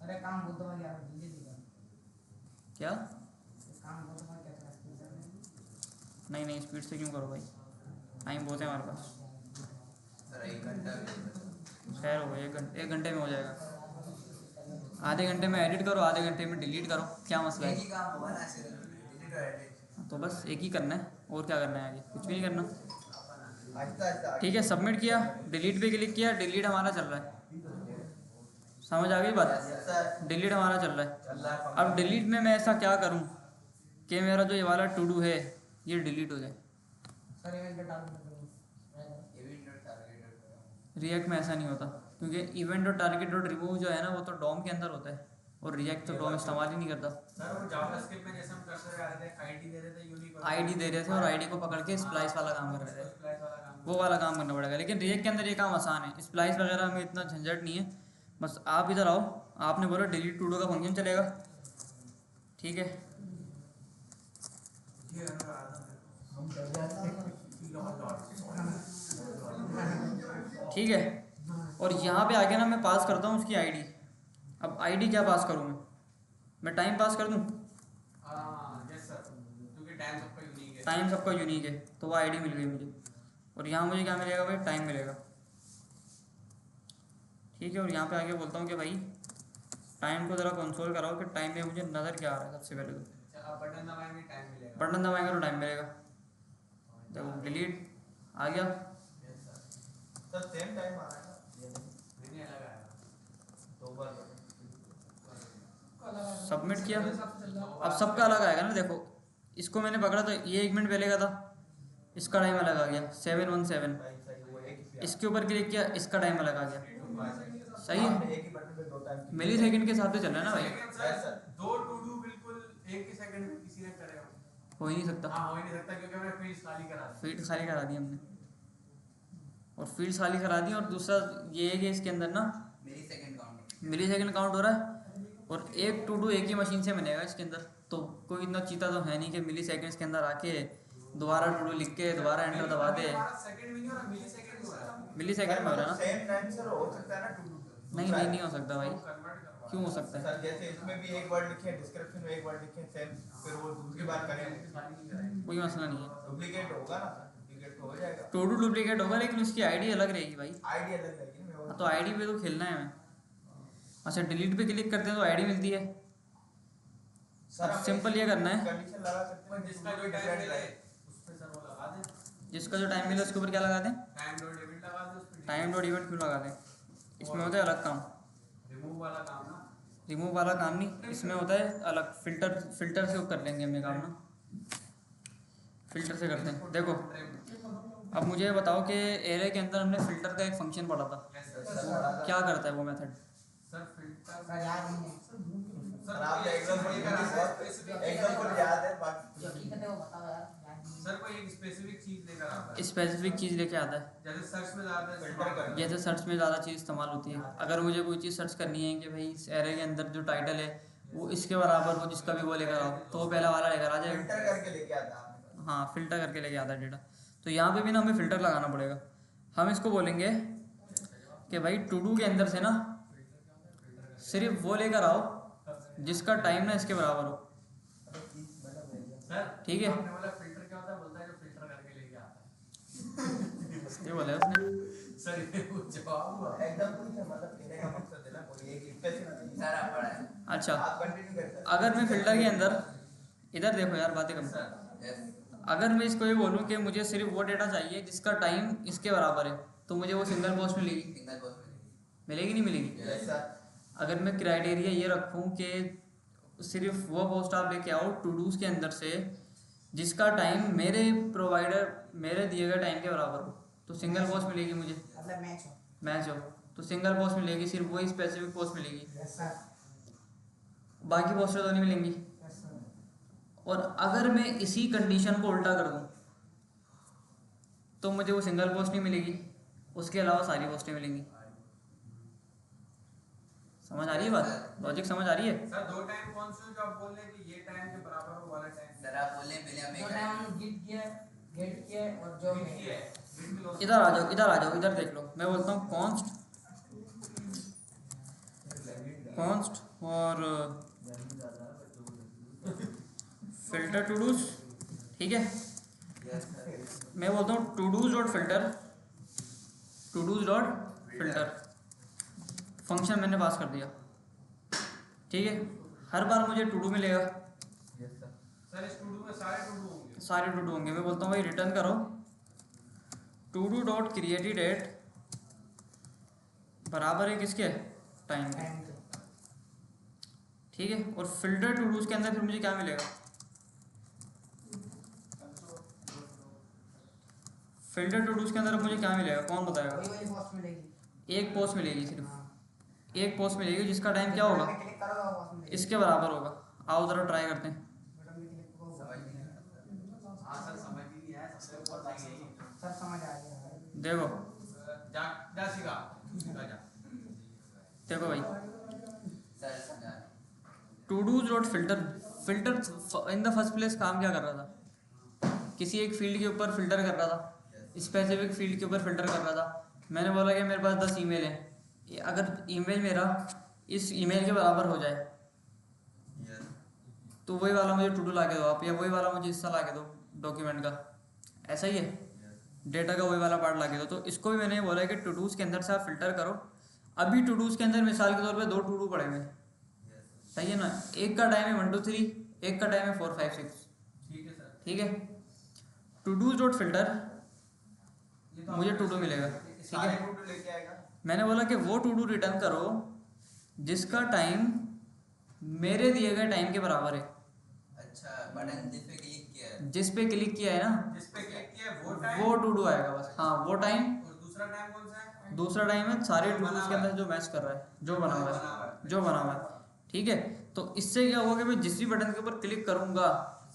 अरे काम बुधवार यार जल्दी दिखा। क्या? काम बुधवार क्या था स्कूल से? नहीं, स्पीड से क्यों करो भाई, टाइम बहुत है हमारे पास। सर 1 घंटा भी नहीं। खैर हो गया, 1 घंटे में हो जाएगा। आधे घंटे में एडिट करो, आधे घंटे में डिलीट करो, क्या मसला एक है? ही काम होगा ना सिर्फ डिलीट और एडिट। तो बस एक ही करना है, और क्या करना है आगे, कुछ भी नहीं करना। आहिस्ता आहिस्ता ठीक है, सबमिट किया, डिलीट पे क्लिक किया, डिलीट हमारा चल रहा है। समझ आ गई बात? सर डिलीट हमारा चल रहा है। चल रहा है। अब डिलीट में मैं ऐसा क्या करूं कि मेरा जो ये वाला टू डू है ये डिलीट हो जाए। सर इवेंट पे डाल दो। इवेंट और टारगेट। रिएक्ट में ऐसा नहीं होता, क्योंकि इवेंट और टारगेट डॉट रिमूव जो है ना वो तो डॉम के अंदर होता है, और रिएक्ट तो डॉम इस्तेमाल ही नहीं करता। सर वो जावास्क्रिप्ट में जैसे हम करते आ रहे थे, आईडी दे रहे थे, यूनिक आईडी दे रहे थे और आईडी को पकड़ के स्प्लाइस वाला काम कर रहे थे, स्प्लाइस वाला काम। वो वाला काम करना पड़ेगा। लेकिन रिएक्ट के अंदर ये काम आसान है, स्प्लाइस वगैरह में इतना झंझट नहीं है। बस आप इधर आओ, आपने बोला डिलीट टू डू का फंक्शन चलेगा, ठीक है। ये अनुराधा है। हम कर जाते हैं। लॉर्ड ठीक है। और यहाँ पे आके ना मैं पास करता हूँ उसकी आईडी। अब आईडी क्या पास करूँ मैं टाइम पास कर दूँ। यस सर, क्योंकि टाइम सबका यूनिक है। टाइम सबका यूनिक है तो वो आईडी मिल गई मुझे। और यहाँ मुझे क्या मिलेगा भाई, टाइम मिलेगा। ठीक है। और यहाँ पे आके बोलता हूँ कि भाई टाइम को ज़रा कंसोल कराओ कि टाइम में मुझे नज़र क्या आ रहा है। सबसे पहले तो अच्छा, आप बटन दबाएंगे टाइम मिलेगा। बटन दबाएंगे तो टाइम मिलेगा। देखो डिलीट आ गया। Yes sir, sir same time आ रहा है ना, मैंने अलग आया। 2 बार सबमिट किया, अब सबका अलग आएगा ना। देखो इसको मैंने पकड़ा तो ये 1 मिनट पहले का था, इसका टाइम अलग आ गया 717। सही वो एक ही इसके ऊपर क्लिक किया, इसका टाइम अलग आ गया। सही आपने है, एक ही बटन पे 2 टाइम मिली सेकंड के हिसाब से चल रहा है ना भाई। लेकिन सर दो टू डू बिल्कुल एक ही सेकंड में किसी ने करे हो। हो ही नहीं सकता। हाँ, हो ही नहीं सकता क्योंकि हमने फील्ड खाली करा दी। फील्ड खाली करा दी हमने, और फील्ड खाली करा दी। और दूसरा ये है कि इसके अंदर ना मिली सेकंड काउंट हो रहा है। और एक टू डू एक ही मशीन से बनेगा इसके अंदर, तो कोई इतना चीता तो है नहीं कि मिली सेकंड्स के अंदर आके दोबारा टू डू लिख के दोबारा एंटर दबा दे। सेकंड में नहीं हो रहा, मिली सेकंड में हो रहा है। मिली सेकंड में हो रहा है ना। सेम टाइम सर हो सकता है ना टू नहीं नहीं नहीं हो सकता भाई, कन्वर्ट करवा। क्यों हो सकता है। सर जैसे इसमें भी एक वर्ड लिखे, डिस्क्रिप्शन में एक वर्ड लिखे सेम, फिर वो दूसरी बार करेंगे कोई मसला नहीं है। डुप्लीकेट होगा ना सर, डुप्लीकेट तो हो जाएगा। टू डू डुप्लीकेट होगा लेकिन उसकी आईडी अलग रहेगी भाई। आईडी अलग रहेगी ना। हाँ, तो आईडी पे तो खेलना है हमें। अच्छा डिलीट पे क्लिक करते हैं तो आईडी मिलती है। सर अब सिंपल ये करना है, कंडीशन लगा सकते हैं जिसका जो टाइम मिले उस पे सर वो लगा दे। जिसका जो टाइम मिले उसके ऊपर क्या लगा दें, टाइम डॉट इवेंट लगा दे उस पे। टाइम डॉट इवेंट क्यों लगा दें। इसमें होता है अलग काम, रिमूव वाला काम ना। रिमूव वाला काम नहीं, इसमें होता है अलग फिल्टर। फिल्टर से कर लेंगे हम ये काम ना, फिल्टर से करते हैं। देखो अब मुझे ये बताओ कि एरे के अंदर हमने फिल्टर का एक फंक्शन पढ़ा था, क्या करता है वो मेथड। सर फिल्टर सर याद नहीं है। सर आप एग्जांपल याद है बाकी जो हकीकत है वो बताओ यार, याद नहीं है। सर कोई एक स्पेसिफिक चीज लेकर आता है, स्पेसिफिक चीज़ लेके आता है। जैसे सर्च में ज्यादा फिल्टर कर जैसे सर्च में ज़्यादा चीज़ इस्तेमाल होती है। अगर मुझे कोई चीज़ सर्च करनी है कि भाई इस एरे के अंदर जो टाइटल है वो इसके बराबर हो, जिसका भी वो लेकर आओ, तो वो पहला वाला लेकर आ जाएगा। फिल्टर करके लेके आता है आपने। हाँ फिल्टर करके लेके आता है डेटा। तो यहाँ पे भी ना हमें फ़िल्टर लगाना पड़ेगा। हम इसको बोलेंगे कि भाई टू डू के अंदर से ना सिर्फ वो लेकर आओ जिसका टाइम ना इसके बराबर हो। सर ठीक है, आपने बोला फिल्टर क्या होता है, बोलता है जो फिल्टर करके लेके आता है। ये बोला है उसने। सर ये वो जवाब हुआ। एकदम पूरी है, मतलब कहने का मकसद है ना कोई एक स्पेसिफिक चीज सारा पड़ा है। अच्छा आप कंटिन्यू कर सकते अगर मैं फ़िल्टर के अंदर, इधर देखो यार बातें कम। यस अगर मैं इसको ये बोलूँ कि मुझे सिर्फ वो डेटा चाहिए जिसका टाइम इसके बराबर है, तो मुझे वो सिंगल पोस्ट मिलेगी। सिंगल पोस्ट में मिलेगी नहीं मिलेगी। हैं। सर अगर मैं क्राइटेरिया ये रखूँ कि सिर्फ वो पोस्ट आप लेके आओ टू डूज के अंदर से जिसका टाइम मेरे प्रोवाइडर मेरे दिए गए टाइम के बराबर हो, तो सिंगल पोस्ट मिलेगी मुझे। मतलब मैच हो। मैच हो तो सिंगल पोस्ट मिलेगी, सिर्फ वही स्पेसिफिक पोस्ट मिलेगी, यस सर, बाकी पोस्टें तो नहीं मिलेंगी। Yes sir. और अगर मैं इसी कंडीशन को उल्टा कर दूँ तो मुझे वो सिंगल पोस्ट नहीं मिलेगी, उसके अलावा सारी पोस्टें मिलेंगी। समझ आ रही है बात, लॉजिक समझ आ रही है। सर दो टाइम कौन से जो आप बोल रहे हैं कि ये टाइम के बराबर हो वाला टाइम। सर आप बोले पहले हमें जो टाइम गिट किया और जो बिट की है, बिट की लॉस। इधर आ जाओ, इधर आ जाओ, इधर देख लो। मैं बोलता हूँ कॉन्स्ट और फिल्टर टू डूज, ठीक है। यस सर मैं बोलता हूँ to dos dot filter, to dos dot filter function मैंने पास कर दिया, ठीक है। हर बार मुझे टू डू मिलेगा, यस सर सर इस टू डू में सारे टू डू होंगे। सारे टू डू होंगे। मैं बोलता हूँ भाई रिटर्न करो to do dot created date बराबर है किसके, टाइम के, टाइम के। ठीक है। और फिल्टर टू डूज के अंदर फिर मुझे क्या मिलेगा, फिल्टर टू डूज के अंदर मुझे क्या मिलेगा, कौन बताएगा। वही वाली पोस्ट मिलेगी। एक पोस्ट मिलेगी, सिर्फ हाँ। एक पोस्ट मिलेगी जिसका टाइम क्या होगा, बटन पे क्लिक करोगे वो पोस्ट मिलेगी। इसके बराबर होगा। आओ ज़रा ट्राई करते हैं। बटन पे क्लिक करो। समझ नहीं आया। हाँ सर समझ ही नहीं आया, सबसे ऊपर था यही। सर समझ आ गया। देखो जा जा सीखा जा। देखो भाई सर समझा। To dos dot filter, filter in the first place काम क्या कर रहा था, किसी एक फील्ड के ऊपर फिल्टर कर रहा था, स्पेसिफिक फील्ड के ऊपर फिल्टर कर रहा था। मैंने बोला कि मेरे पास 10 ईमेल है, अगर ईमेल मेरा इस ईमेल के बराबर हो जाए यस तो वही वाला मुझे टू डू ला के दो आप, या वही वाला मुझे हिस्सा ला के दो डॉक्यूमेंट का, ऐसा ही है, डेटा का वही वाला पार्ट ला के दो। तो इसको भी मैंने बोला है कि टू डूज़ के अंदर से आप फिल्टर करो। अभी टू डूज़ के अंदर मिसाल के तौर पे 2 टू डू पड़े हुए हैं, सही है ना, एक का टाइम है 1 2 3, एक का टाइम है 4 5 6, ठीक है सर। ठीक है। टू डूज डॉट फिल्टर ये तो मुझे आपने टू डू मिलेगा, ठीक सारे है। टू लेके आएगा। मैंने बोला कि वो टू डू रिटर्न करो जिसका टाइम मेरे दिए गए टाइम के बराबर है। अच्छा बटन जिस पे क्लिक किया है जिस पे क्लिक किया है ना जिस पे क्लिक किया है वो टाइम, वो टू डू आएगा बस, हाँ वो टाइम। और दूसरा टाइम कौन सा है? दूसरा टाइम है सारे टू डूज के अंदर जो मैच कर रहा है, जो बना हुआ है, जो बना हुआ है, ठीक है। तो इससे क्या होगा कि मैं जिस भी बटन के ऊपर क्लिक करूंगा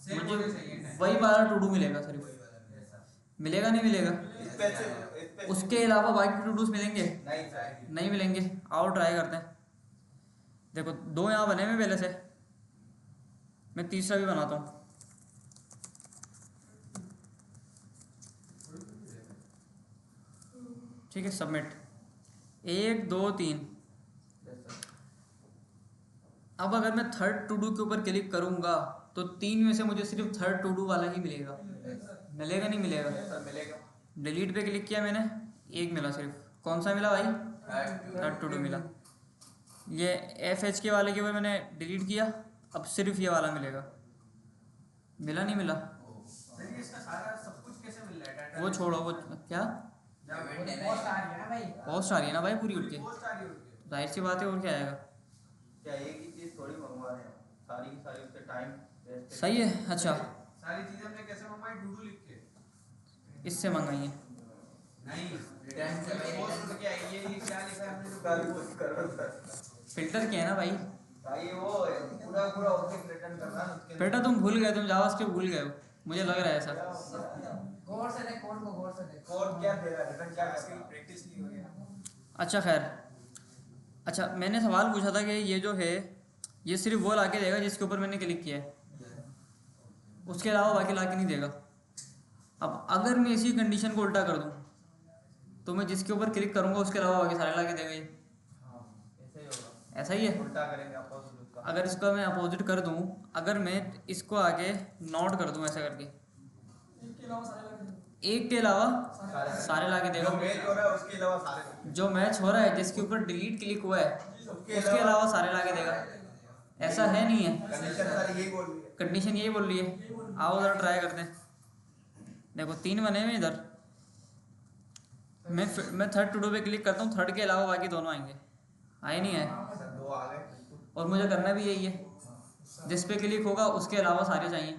Same मुझे होना चाहिए time। वही वाला टू डू मिलेगा, वही सिर्फ वाला मेरा मिलेगा नहीं मिलेगा। इस पे से इस पे उसके अलावा बाकी टू डूज मिलेंगे नहीं सर। नहीं मिलेंगे। आओ ट्राई करते हैं। देखो 2 यहाँ बने हुए पहले से, मैं तीसरा भी बनाता हूँ। ठीक है, सबमिट 1 2 3। अब अगर मैं थर्ड टू डू के ऊपर क्लिक करूंगा तो 3 में से मुझे सिर्फ थर्ड टू डू वाला ही मिलेगा, मिलेगा नहीं मिलेगा। सर मिलेगा। डिलीट पे क्लिक किया मैंने, 1 मिला सिर्फ। कौन सा मिला भाई? थर्ड टू डू मिला। ये FH के वाले के ऊपर मैंने डिलीट किया, अब सिर्फ ये वाला मिलेगा। मिला नहीं मिला, सर ये इसका सारा सब कुछ कैसे मिल रहा है डाटा? वो छोड़ो, वो क्या पोस्ट आ रही है ना भाई। पोस्ट आ रही है ना भाई पूरी उठ के, पोस्ट आ रही है उनके। जाहिर सी बात है, और क्या आएगा। क्या एक ही चीज थोड़ी मंगवा रहे हैं, सारी की सारी उससे टाइम वेस्ट। सही है। अच्छा सारी चीजें हमने कैसे मंगवाई? टू डू लिख के? इससे मंगाइए। नहीं, Return से भाई पोस्ट return क्या है? ये क्या लिखा है हमने जो सारी कुछ करो सर। फिल्टर क्या है ना भाई, भाई वो पूरा पूरा ऑब्जेक्ट रिटर्न करना है उसके बेटा तुम भूल गए, तुम जावास्क्रिप्ट भूल गए हो, मुझे लग रहा है ऐसा। गौर से देख, कोड को गौर से देख। कोड क्या दे रहा है, रिटर्न क्या कर रहा है? प्रैक्टिस नहीं हो रही है। अच्छा खैर, अच्छा मैंने सवाल पूछा था कि ये जो है ये सिर्फ वो ला के देगा जिसके ऊपर मैंने क्लिक किया है, उसके अलावा बाकी ला के नहीं देगा। अब अगर मैं इसी कंडीशन को उल्टा कर दूं तो मैं जिसके ऊपर क्लिक करूंगा उसके अलावा बाकी सारे ला के देगा ये, हाँ, ऐसे ही होगा। ऐसा ही है। उल्टा करेंगे अपोजिट उसका। अगर इसका मैं अपोजिट कर दूं, अगर मैं इसको आगे नॉट कर दूं ऐसा करके, एक के अलावा सारे लगे। एक के अलावा सारे ला के जो देगा। मैच हो रहा है उसके अलावा सारे जो मैच हो रहा है जिसके ऊपर डिलीट क्लिक हुआ है उसके अलावा सारे ला के देगा, ऐसा है नहीं है। कंडीशन सारी यही बोल रही है। कंडीशन यही बोल रही है। आओ जरा ट्राई करते हैं। देखो 3 बने हुए इधर, मैं थर्ड टू डू पे क्लिक करता हूँ, थर्ड के अलावा बाकी दोनों आएंगे, आए नहीं आए। सर दो आ गए। और मुझे करना भी यही है, जिस पे क्लिक होगा उसके अलावा सारे चाहिए,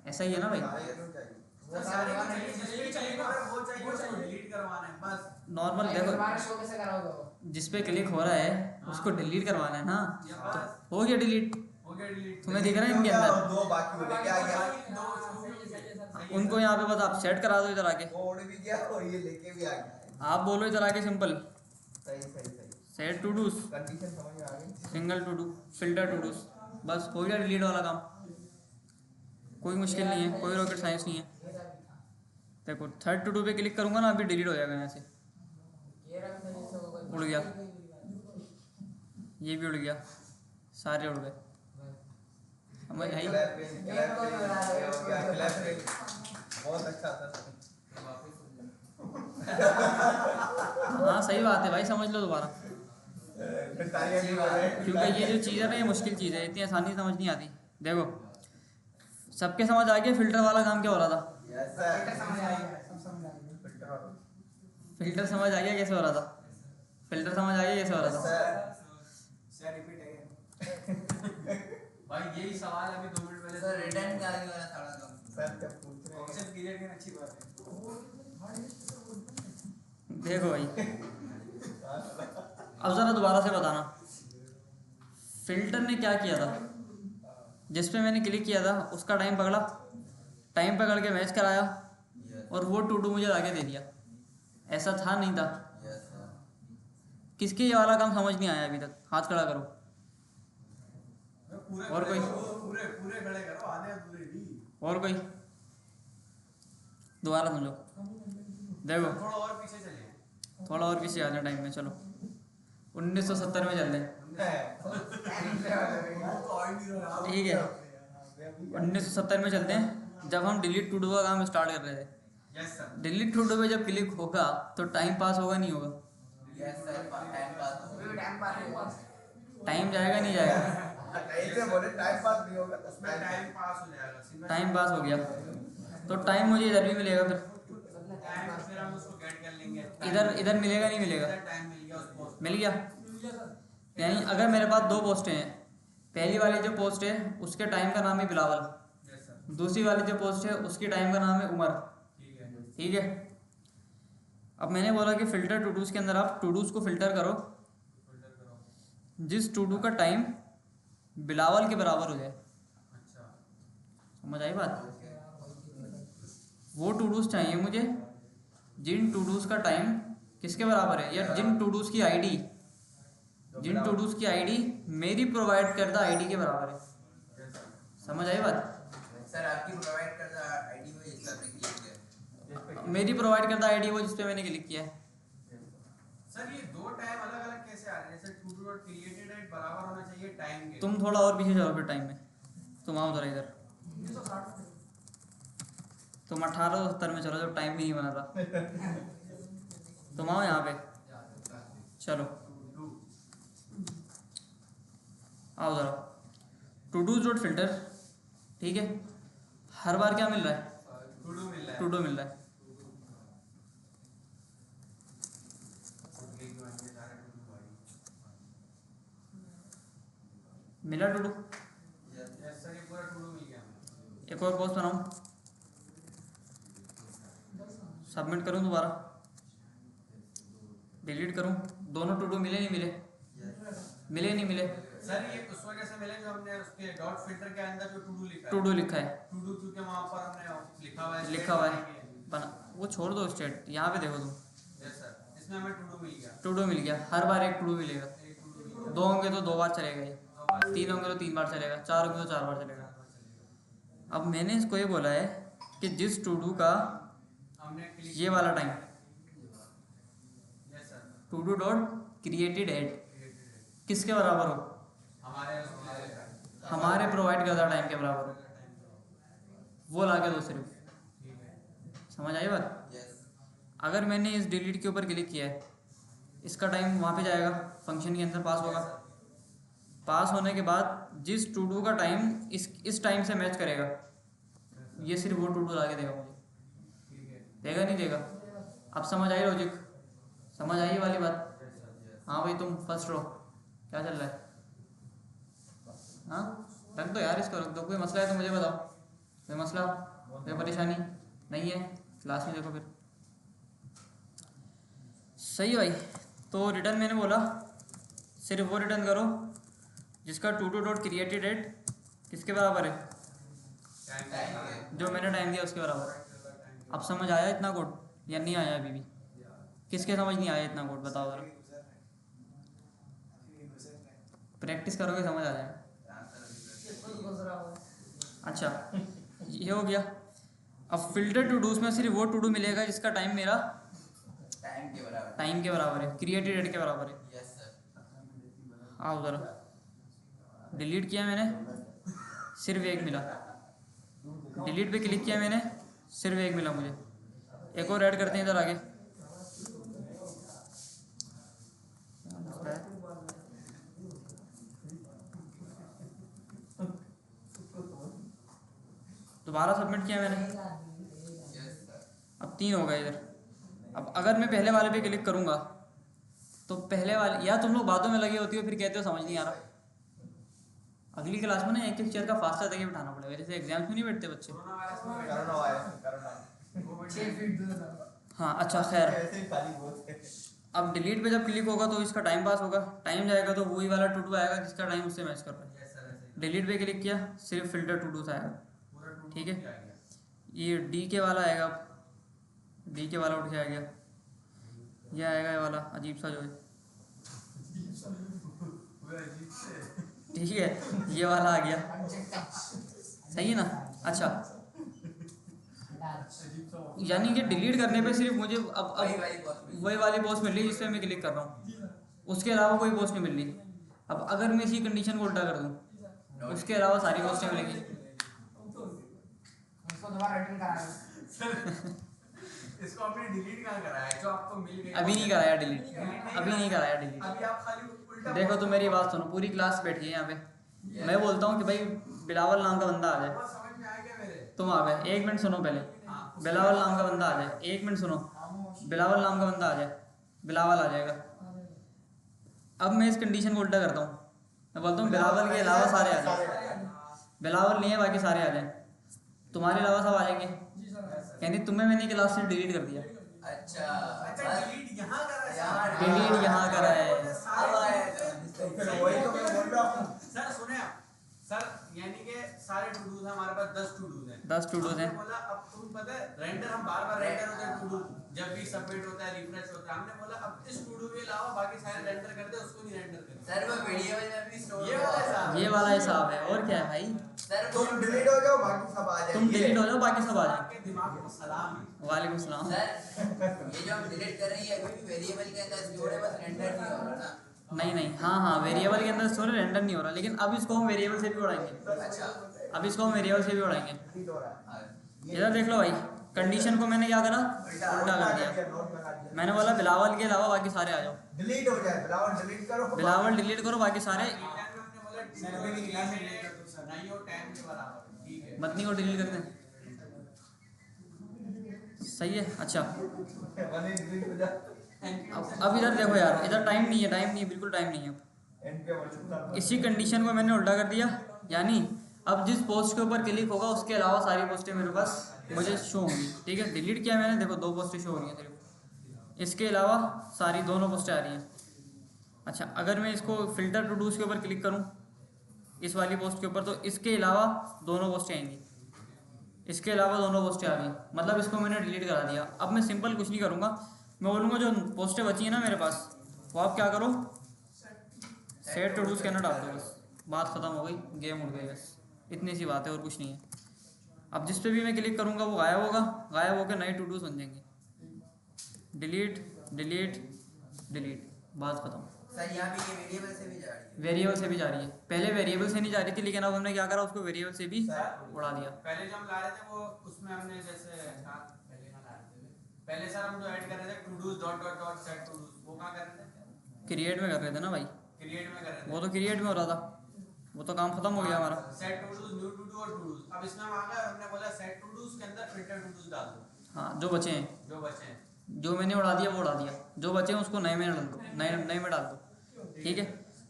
ऐसा ही है ना भाई। सारे तो चाहिए। सर सारे को चाहिए, जिस पे चाहिए वो चाहिए, उसको डिलीट करवाना है बस। नॉर्मल भाई, देखो, तुम्हारा शो कैसे कराओगे वो? जिस पे क्लिक हो रहा है उसको डिलीट करवाना है ना, ये तो बस हो गया डिलीट। हो गया डिलीट। तुम्हें दिख रहा है इनके और अंदर, दो बाकी हो गए, क्या आ गया? उनको यहाँ पे बस आप सेट करा दो इधर आके, वो उड़ भी गया और ये लेके भी आ गया। आप बोलो इधर आके सिंपल सही सही सही। सेट टू डूज, कंडीशन समझ में आ गई। Single to do, filter to dos, बस हो गया डिलीट वाला काम। कोई मुश्किल नहीं है, कोई रॉकेट साइंस नहीं है। देखो थर्ड टू डू पे क्लिक करूंगा ना, अभी डिलीट हो जाएगा यहाँ से, ये रंग में जैसे होगा। उड़ गया, ये भी उड़ गया, सारे उड़ गए। समझ आई? क्लैपिंग क्लैपिंग ये हो गया क्लैपिंग। बहुत अच्छा था। हाँ सही बात है भाई, समझ लो दोबारा, तालियां नहीं बजाए। क्योंकि ये जो चीज़ है ना ये मुश्किल चीज़ है, इतनी आसानी से समझ नहीं आती। देखो सबके समझ आ गया फिल्टर वाला काम क्या हो रहा था? Yes filter sir. समझ आ गया, सब समझ आ गया। फिल्टर वाला। फिल्टर समझ आ गया कैसे हो रहा था? फिल्टर समझ आ गया कैसे हो रहा था? Sir sir repeat again. भाई यही सवाल अभी 2 मिनट पहले सर रिटर्न के आगे वाला सारा काम सर क्या पूछ रहे हैं? ऑप्शन क्लियर करना अच्छी बात है। देखो भाई, अब ज़रा दोबारा से बताना, फिल्टर ने क्या किया था? जिस पे मैंने क्लिक किया था उसका टाइम पकड़ा, टाइम पकड़ के मैच कराया और वो टू डू मुझे लाके दे दिया। ऐसा था नहीं था? यस किसके ये वाला काम समझ नहीं आया अभी तक? हाथ खड़ा करो। पूरे और कोई? पूरे पूरे खड़े करो, आधे अधूरे नहीं। और कोई? दोबारा समझो। देखो थोड़ा और पीछे चले थोड़ा और पीछे आ जाए टाइम में, चलो 1970 में चल रहे हैं, ठीक है 1970 में चलते हैं, जब हम डिलीट टू डू का काम स्टार्ट कर रहे थे। Yes sir. Delete to do पे जब क्लिक होगा तो टाइम पास होगा नहीं होगा? यस सर, टाइम पास हो अभी भी टाइम पास होगा। टाइम जाएगा नहीं जाएगा? ऐसे बोले टाइम पास नहीं होगा, उसमें टाइम पास हो जाएगा सीधा। टाइम पास हो गया तो टाइम मुझे इधर भी मिलेगा, फिर टाइम फिर हम उसको गेट कर लेंगे। इधर मिलेगा नहीं मिलेगा? इधर टाइम मिल गया उसको। मिल गया। मिल गया सर। यानी अगर मेरे पास दो पोस्टें हैं, पहली वाली जो पोस्ट है उसके टाइम का नाम है बिलावल, यस सर। दूसरी वाली जो पोस्ट है उसकी टाइम का नाम है उमर, ठीक है। ठीक है। अब मैंने बोला कि फिल्टर टू डूज के अंदर आप टू डूज को फिल्टर करो फिल्टर करो। जिस टू डू का टाइम बिलावल के बराबर हो जाए। अच्छा। समझ आई बात? वो टू डूज चाहिए मुझे जिन टू डूज का टाइम किसके बराबर है, या जिन टू डूज की आईडी, जिन टू डूज की आईडी मेरी प्रोवाइड करदा आईडी के बराबर है। Yes sir. समझ आई बात? सर, आपकी प्रोवाइड करदा आईडी में इसका क्लिक किया। मेरी प्रोवाइड करदा आईडी वो जिस पे मैंने क्लिक किया है। सर ये दो टाइम अलग अलग कैसे आ रहे हैं? जैसे टू डू क्रिएटेड एट बराबर होना चाहिए टाइम के। तुम थोड़ा और पीछे चलो फिर टाइम में, तुम आओ जरा इधर, 1960 में। तुम 1870 में चलो जब टाइम भी नहीं बना था। तुम आओ यहाँ पे, चलो आओ जरा। टू डू डॉट फिल्टर, ठीक है, हर बार क्या मिल रहा है? टू डू मिल रहा है। टू डू मिल रहा है। मिला टू डू? यस सर, ये पूरा टू डू मिल गया हमें। एक और पोस्ट बनाऊँ, सबमिट करूँ दोबारा, डिलीट करूँ, दोनों टू डू मिले नहीं मिले? मिले नहीं मिले? सर ये उस वजह से मिले जो हमने उसके डॉट फिल्टर के अंदर जो टू डू लिखा है। टू डू लिखा है, टू डू क्योंकि वहाँ पर हमने लिखा हुआ है। लिखा हुआ है बना, वो छोड़ दो स्टेट, यहाँ पे देखो तुम, यस सर, इसमें हमें टू डू मिल गया। टू डू मिल गया, हर बार एक टू डू मिलेगा। एक टू डू मिल गया। दो होंगे तो दो बार चलेगा ये, तीन होंगे तो तीन बार चलेगा, चार होंगे तो चार बार चलेगा। अब मैंने इसको ये बोला है कि जिस टू डू का हमने क्लिक ये वाला time yes sir. To do dot created at किसके बराबर हो? हमारे उसमें हमारे प्रोवाइड करदा टाइम के बराबर हो, वो ला के दो सिर्फ। ठीक है। समझ आई बात? यस। अगर मैंने इस डिलीट के ऊपर क्लिक किया है, इसका टाइम वहाँ पे जाएगा, फंक्शन के अंदर पास होगा। पास होने के बाद जिस टू डू का टाइम इस टाइम से मैच करेगा, ये सिर्फ वो टू डू ला के देगा मुझे। ठीक है। देगा नहीं देगा? अब समझ आई लॉजिक? समझ आई ये वाली बात? Yes sir, yes. हाँ भाई तुम फर्स्ट रो, क्या चल रहा है? हाँ रख दो यार, इसको रख दो, कोई मसला है तो मुझे बताओ, कोई मसला कोई परेशानी नहीं है? क्लास में देखो फिर। सही भाई, तो रिटर्न मैंने बोला सिर्फ वो रिटर्न करो जिसका to do dot created at किसके बराबर है? टाइम जो मैंने टाइम दिया उसके बराबर। अब समझ आया इतना कोड या नहीं आया अभी भी? किसके समझ नहीं आया इतना कोड, बताओ जरा। प्रैक्टिस करोगे समझ आ जाएगा। अच्छा ये हो गया। अब फिल्टर टू डूज में सिर्फ वो टू डू मिलेगा जिसका टाइम मेरा टाइम के बराबर। टाइम के बराबर है, क्रिएटेड एट के बराबर है। Yes sir. आओ जरा, डिलीट किया मैंने, सिर्फ एक मिला। डिलीट पे क्लिक किया मैंने, सिर्फ एक मिला मुझे। एक और ऐड करते हैं इधर आगे। दोबारा सबमिट किया मैंने, यस सर। अब 3 हो गए इधर। अब अगर मैं पहले वाले पे क्लिक करूंगा तो पहले वाले, या तुम लोग बातों में लगे होती हो फिर कहते हो समझ नहीं आ रहा। अगली क्लास में ना एक एक चेयर का फासला देके बिठाना पड़ेगा, जैसे एग्जाम्स में नहीं बैठते बच्चे। कोरोना वायरस में corona virus, corona Covid 6 feet दूर था। हाँ अच्छा खैर। ऐसे ही खाली बोलते हैं। अब डिलीट पे जब क्लिक होगा तो इसका टाइम पास होगा, टाइम जाएगा तो वही वाला टू डू आएगा जिसका टाइम उससे मैच कर रहा है। यस सर, ऐसे ही। डिलीट पे क्लिक किया, सिर्फ फिल्टर टू डूज आएगा। पूरा टू ठीक है। आ गया। ये डी के वाला आएगा, डी के वाला उठ के आ गया। ये आएगा ये वाला अजीब सा जो है, पूरा अजीब से। ठीक है, ये वाला आ गया। सही है ना? अच्छा डाल यानी कि डिलीट करने पे सिर्फ मुझे अब वही वाली post मिली। वही वाली पोस्ट मिल रही है जिस पे मैं क्लिक कर रहा हूँ, उसके अलावा कोई पोस्ट नहीं मिल रही। अब अगर मैं इसी कंडीशन को उल्टा कर दूँ, उसके अलावा सारी पोस्टें मिलेंगी। उसको दोबारा रिटर्न कराना। इसको आपने डिलीट कहाँ कराया है? जो आपको मिल गई अभी नहीं कराया डिलीट, अभी नहीं कराया डिलीट। अभी आप खाली उल्टा देखो तो मेरी बात सुनो, पूरी क्लास बैठी है यहाँ पे, मैं बोलता हूँ कि भाई बिलावल नाम का बंदा आ जाए, समझ में आ गया मेरे? तुम आ गए। 1 मिनट सुनो पहले, बिलावल नाम का बंदा आ जाए, 1 मिनट सुनो, बिलावल नाम का बंदा आ जाए, बिलावल आ जाएगा। अब मैं इस कंडीशन को उल्टा करता हूँ, मैं बोलता हूँ बिलावल के अलावा सारे आ जाए, बिलावल नहीं है बाकी सारे आ जाए, तुम्हारे अलावा सब आ जाएंगे। यानी तुम्हें मैंने क्लास से डिलीट कर दिया। अच्छा अच्छा बस डिलीट यहाँ करा है यहाँ सर। डिलीट यहाँ करा है। अब आया तो फिर वही तो मैं बोल रहा हूँ। सर सुने आप, सर यानी कि सारे टू डूज हमारे पास 10 टू डूज हैं। 10 to do's हैं। हमने बोला अब तुम पता है रेंडर हम बार-बार रेंडर होते हैं टू डू, जब भी सबमिट होता है रिफ्रेश होता है, हमने बोला अब इस टू डू के अलावा बाकी सारे रेंडर कर दे, उसको नहीं रेंडर कर। सर वो वेरिएबल में भी स्टोर ये वाला हिसाब ये वाला हिसाब है, और क्या है भाई, सर तुम डिलीट हो जाओ बाकी सब आ जाएंगे। तुम डिलीट हो जाओ बाकी सब आ जाए। आपके दिमाग को सलाम है। वालेकुम सलाम। सर ये जो हम डिलीट कर रहे हैं अभी भी वेरिएबल के अंदर स्टोर है, बस रेंडर नहीं हो रहा ना। नहीं नहीं, हाँ हाँ, वेरिएबल के अंदर स्टोर रेंडर नहीं हो रहा, लेकिन अब इसको हम वेरिएबल से भी उड़ाएंगे। अच्छा अब इसको हम वेरिएबल से भी उड़ाएंगे। डिलीट हो रहा है। हाँ। इधर देख लो भाई, कंडीशन को मैंने क्या करा, उल्टा कर दिया। नोट लगा दिया। मैंने बोला बिलावल के अलावा बाकी सारे आ जाओ, डिलीट हो जाए, बिलावल डिलीट करो। बिलावल डिलीट करो, बाकी सारे हमने बोला नहीं हो टाइम के बराबर, ठीक है। मतनी को डिलीट कर दें। सही है। अच्छा वही डिलीट हो जाए। अब इधर देखो यार, इधर टाइम नहीं है, टाइम नहीं है, बिल्कुल टाइम नहीं है। एंड पे वर्ड इसी कंडीशन को मैंने उल्टा कर दिया, यानी अब जिस पोस्ट के ऊपर क्लिक होगा उसके अलावा सारी पोस्टें मेरे पास मुझे शो होंगी। ठीक है, डिलीट किया मैंने, देखो 2 पोस्टें शो हो रही हैं सिर्फ, इसके अलावा सारी दोनों पोस्टें आ रही हैं। अच्छा, अगर मैं इसको फिल्टर टू डूज के ऊपर क्लिक करूं, इस वाली पोस्ट के ऊपर, तो इसके अलावा दोनों पोस्टें आएंगी, इसके अलावा दोनों पोस्टें आ गई, मतलब इसको मैंने डिलीट करा दिया। अब मैं सिंपल कुछ नहीं करूँगा, मैं बोलूँगा जो पोस्टें बची हैं ना मेरे पास, वो आप क्या करो, सेट टू डूज कहना डाल दो, बस बात ख़त्म हो गई, गेम उड़ गई, बस इतनी सी बात है और कुछ नहीं है। अब जिस पे भी मैं क्लिक करूँगा वो गायब होगा, गायब होकर नए टू डूज बन जाएंगे। डिलीट डिलीट डिलीट, बात ख़त्म। सर यहाँ भी ये वेरिएबल से भी जा रही है। वेरिएबल से भी जा रही है, पहले वेरिएबल से नहीं जा रही थी, लेकिन अब हमने क्या करा, उसको वेरिएबल से भी उड़ा दिया। पहले जो हम ला रहे थे वो उसमें हमने जैसे पहले कहाँ ला रहे थे, पहले सर हम जो ऐड कर रहे थे to dos dot dot dot set to dos, वो कहाँ कर रहे थे? क्रिएट में कर रहे थे ना भाई, क्रिएट में कर रहे थे। वो तो क्रिएट में हो रहा था, वो तो काम खत्म हो गया हमारा। Set to dos new to do और टू डूज, अब इसमें हम आ गए और हमने बोला सेट टू डूज के अंदर फिल्टर टू डूज डाल दो, हाँ, जो बचे हैं, जो बचे हैं। जो मैंने उड़ा दिया वो उड़ा दिया, जो बचे हैं उसको नए में डाल दो, नए में डाल दो। ठीक है,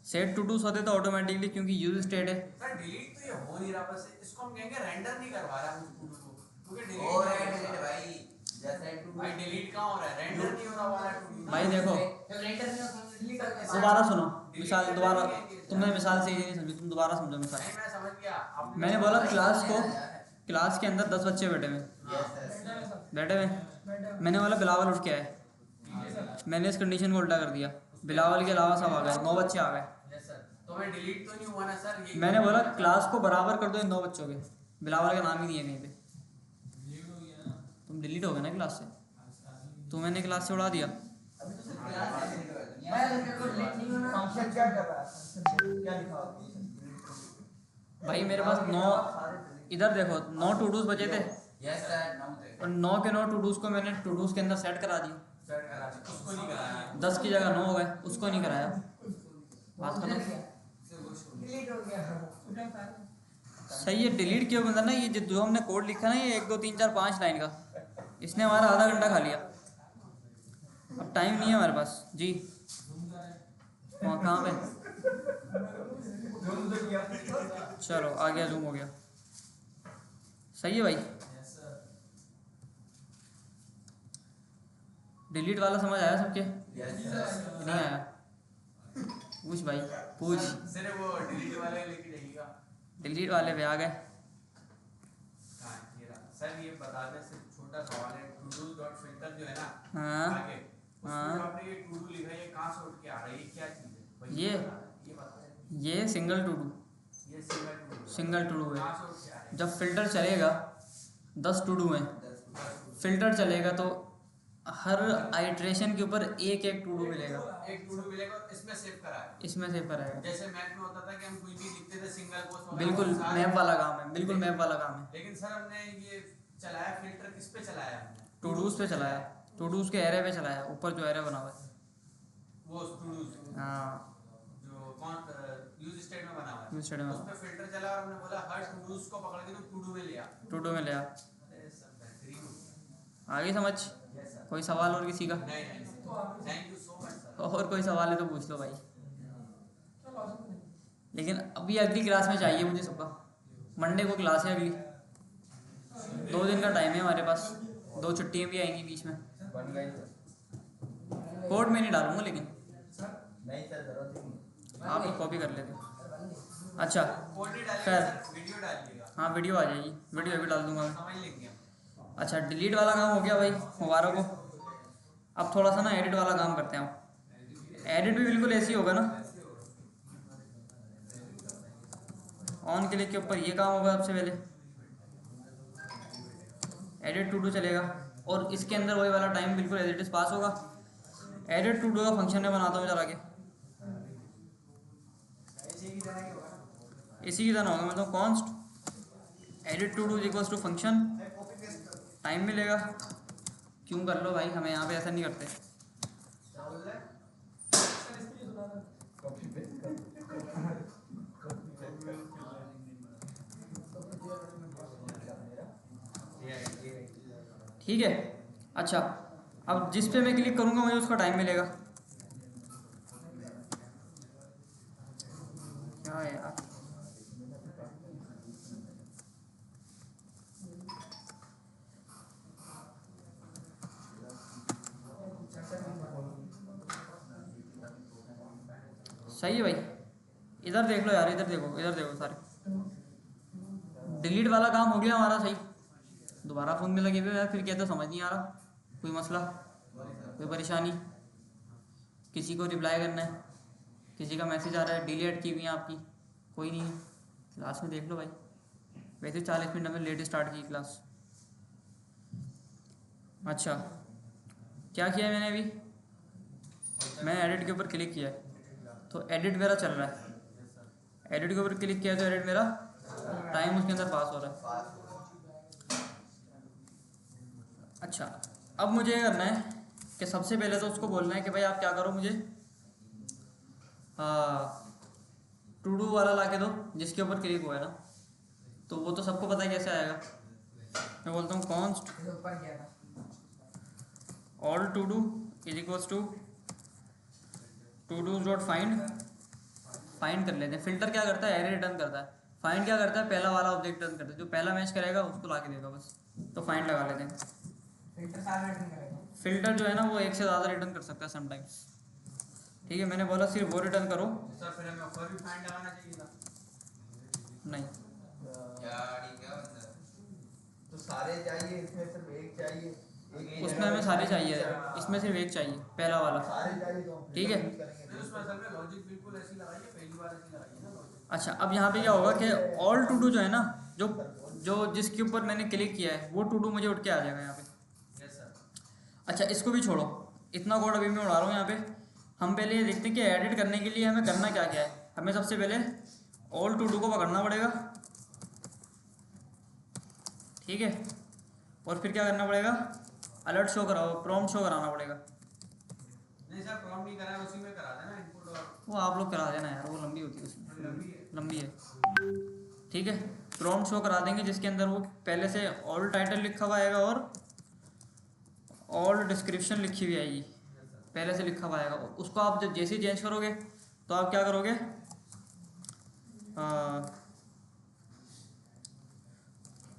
सेट टू डूज होते तो ऑटोमेटिकली, क्योंकि यूज स्टेट है। सर डिलीट तो ये हो नहीं रहा, बस इसको हम कहेंगे रेंडर नहीं करवा रहा हम टू डू को, क्योंकि हो रहा है डिलीट डिलीट भाई, जैसे टू भाई डिलीट कहाँ हो रहा है, रेंडर नहीं हो रहा वाला टू डू। भाई देखो, रेंडर नहीं होता डिलीट करके दोबारा सुनो, मिसाल दोबारा, तुमने मिसाल सही नहीं समझी, तुम दोबारा समझो मिसाल। नहीं मैं समझ गया। अब मैंने बोला क्लास को, क्लास के अंदर 10 बच्चे बैठे हुए, बैठे हुए, मैंने बोला बिलावल उठ के आए, मैंने इस कंडीशन को उल्टा कर दिया, बिलावल के अलावा सब आ गए, 9 बच्चे आ गए। यस सर, तो मैं डिलीट तो नहीं हुआ ना सर, ये मैंने बोला क्लास को बराबर कर दो इन 9 बच्चों के, बिलावल का नाम ही नहीं है कहीं पे, तुम डिलीट हो गए ना क्लास से, तो मैंने क्लास से उड़ा दिया। मैं मेरे को डिलीट नहीं होना। फंक्शन क्या कर रहा है, क्या लिखा होता है? भाई मेरे पास 9, इधर देखो 9 टू डूज बचे थे, यस सर नाउ थे। और 9 के 9 टू डूज को मैंने टू डूज के अंदर सेट करा दिया, सेट करा दिया, उसको नहीं कराया। 10 की जगह 9 हो गए, उसको नहीं कराया, बात खत्म। डिलीट हो गया। सही है, डिलीट क्यों बंदा ना, ये जो हमने कोड लिखा ना, ये 1 2 3 4 5 लाइन का, इसने हमारा आधा घंटा खा लिया। अब टाइम नहीं है हमारे पास जी, वहाँ कहाँ पे, जूम तो किया। चलो आ गया, जूम हो गया। सही है भाई, डिलीट वाला समझ आया सबके? Yes sir. नहीं आया? पूछ भाई पूछ, सिर्फ वो डिलीट वाले लेके जाइएगा। डिलीट वाले पे आ गए। हाँ ये रहा सर, ये बता दें सिर्फ छोटा सवाल है, टू डू डॉट फिल्टर जो है ना हाँ आगे, उसमें हाँ। जो आपने ये टू डू लिखा है, ये कहाँ से उठ के आ रहा है, ये क्या चीज़ है भाई? ये बता दें। ये सिंगल टू डू, ये single to do, single to do है। कहाँ से उठ के आ रहा है? जब फिल्टर चलेगा 10 टू डू हैं, 10 फिल्टर चलेगा तो हर आइट्रेशन के ऊपर एक एक टू डू मिलेगा, एक टू डू मिलेगा और इसमें सेव करा है। इसमें सेव कराएगा। जैसे मैप में होता था कि हम कुछ भी लिखते थे सिंगल पोस्ट वगैरह, बिल्कुल वो सारे- मैप वाला काम है, बिल्कुल मैप वाला काम है। लेकिन सर हमने ये चलाया फिल्टर किस पे चलाया हमने? टू डूज पे चलाया, टू डूज के एरे पे चलाया, ऊपर जो एरे बना हुआ है। वो टू डूज हाँ जो कौन यूज स्टेट में बना हुआ है यूज स्टेट में उस पे फिल्टर चला और हमने बोला हर टू डूज को पकड़ के तुम टू डू में लिया। टू डू में ले आ। अरे सब बेहतरीन। आगे समझ। Yes sir. कोई सवाल और किसी का? नहीं नहीं thank you so much sir. और कोई सवाल है तो पूछ लो भाई। क्या लॉजिक नहीं? लेकिन अभी अगली क्लास में चाहिए मुझे सबका। मंडे को क्लास है अगली, 2 दिन का टाइम है हमारे पास, 2 छुट्टियाँ भी आएंगी बीच में। बन गई सर। कोड में नहीं डालूंगा लेकिन नहीं सर, जरूरत ही नहीं। आप लोग कॉपी कर लेते। अच्छा कोड नहीं डालेंगे खैर। सर, वीडियो डालिएगा हाँ वीडियो आ जाएगी, वीडियो अभी डाल दूंगा मैं। समझ लेंगे हम। अच्छा डिलीट वाला काम हो गया भाई मुबारक हो। अब थोड़ा सा ना एडिट वाला काम करते हैं हम। एडिट भी बिल्कुल ऐसे ही होगा ना, ऑन क्लिक के ऊपर ये काम होगा सबसे पहले, एडिट टू डू चलेगा और इसके अंदर वही वाला टाइम बिल्कुल एज इट इज पास होगा। एडिट टू डू का फंक्शन मैं बनाता हूँ चला के, इसी की तरह होगा। मतलब const edit to do equals to function, time मिलेगा। क्यों कर लो भाई, हमें यहाँ पे ऐसा नहीं करते। सर इसके लिए सुना था। कॉपी पेस्ट कर। ठीक है। अच्छा अब जिस पे मैं क्लिक करूँगा मुझे उसका टाइम मिलेगा। क्या है यार, सही है भाई। इधर देख लो यार, इधर देखो, इधर देखो सारे। डिलीट वाला काम हो गया हमारा सही। दोबारा फ़ोन में लगे हुए यार, फिर कहते समझ नहीं आ रहा, कोई मसला, कोई परेशानी, किसी को रिप्लाई करना है, किसी का मैसेज आ रहा है, डिलीट की हुई है आपकी, कोई नहीं है। क्लास में देख लो भाई। वैसे 40 मिनट में लेट स्टार्ट की क्लास। अच्छा क्या किया है मैंने अभी, मैं एडिट के ऊपर क्लिक किया है तो एडिट मेरा चल रहा है। एडिट के ऊपर क्लिक किया तो एडिट मेरा टाइम उसके अंदर पास हो रहा है। अच्छा अब मुझे ये करना है कि सबसे पहले तो उसको बोलना है कि भाई आप क्या करो, मुझे टू डू वाला ला के दो जिसके ऊपर क्लिक हुआ है ना। तो वो तो सबको पता है कैसे आएगा। मैं बोलता हूँ कॉन्स्ट ये ऊपर गया था। All to do is equals to to do dot find. Find कर लेते हैं। फिल्टर क्या करता है, एरे रिटर्न करता है। फाइंड क्या करता है, पहला वाला ऑब्जेक्ट रिटर्न करता है, जो पहला मैच करेगा उसको ला के देगा बस। तो फाइंड लगा लेते हैं। फिल्टर सारा रिटर्न करेगा। फिल्टर जो है ना वो एक से ज़्यादा रिटर्न कर सकता है समटाइम्स। ठीक है, मैंने बोला सिर्फ वो रिटर्न करो। सर फिर हमें ऊपर भी फाइंड लगाना चाहिए था। नहीं क्या बंदा तो सारे चाहिए, इसमें सिर्फ एक चाहिए। उसमें हमें सारे चाहिए, इसमें सिर्फ एक चाहिए, पहला वाला। सारे चाहिए तो हम ठीक है। फिर करेंगे। नहीं उसमें असल में लॉजिक बिल्कुल ऐसी लगाइए, पहली बार ऐसी लगाइए ना लॉजिक। अच्छा अब यहाँ पे क्या होगा कि ऑल टू डू जो है ना, जो जो जिसके ऊपर मैंने क्लिक किया है वो टू डू मुझे उठ के आ जाएगा यहाँ पे। Yes sir. अच्छा इसको भी छोड़ो, इतना कोड अभी मैं उड़ा रहा हूँ यहाँ पे। हम पहले ये देखते हैं कि एडिट करने के लिए हमें करना क्या क्या है। हमें सबसे पहले ऑल टू डू को पकड़ना पड़ेगा, ठीक है। और फिर क्या करना पड़ेगा, अलर्ट शो कराओ, प्रॉम्प्ट शो कराना पड़ेगा। नहीं सर प्रॉम्प्ट नहीं करा है, उसी में करा देना इनपुट और वो आप लोग करा देना यार, वो लंबी होती है उसमें, लंबी है। लंबी है। ठीक है, प्रॉम्प्ट शो करा देंगे जिसके अंदर वो पहले से ऑल टाइटल लिखा हुआ आएगा और ऑल डिस्क्रिप्शन लिखी हुई आएगी, पहले से लिखा हुआ आएगा। उसको आप जब जैसे ही चेंज करोगे तो आप क्या करोगे,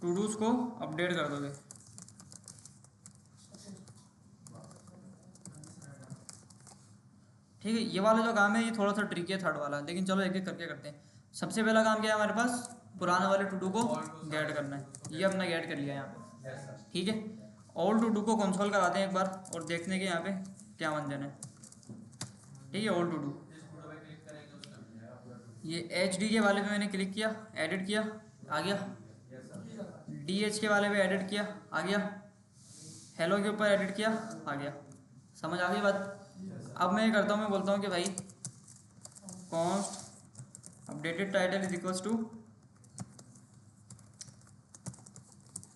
टू डूज को अपडेट कर दोगे। ठीक है, ये वाला जो काम है ये थोड़ा सा ट्रिकी है थर्ड वाला, लेकिन चलो एक एक करके करते हैं। सबसे पहला काम क्या है हमारे पास, पुराने वाले टू डू को गेट करना है। ये अपना गेट कर लिया यहाँ पे, यस सर। ठीक है। ऑल टू डू को कंसोल कराते हैं एक बार और देखते हैं कि यहाँ पे क्या मंजन है। ठीक है, ऑल टू डू, जिस फोटो पे क्लिक करेंगे उसमें मिल जाएगा पूरा टू। ये एच डी के वाले पे मैंने क्लिक किया, एडिट किया, आ गया। Yes sir. डी एच के वाले पे एडिट किया, आ गया। हेलो के ऊपर एडिट किया, आ गया। समझ आ गई बात। अब मैं ये करता हूँ, मैं बोलता हूँ कि भाई const updated title is equals to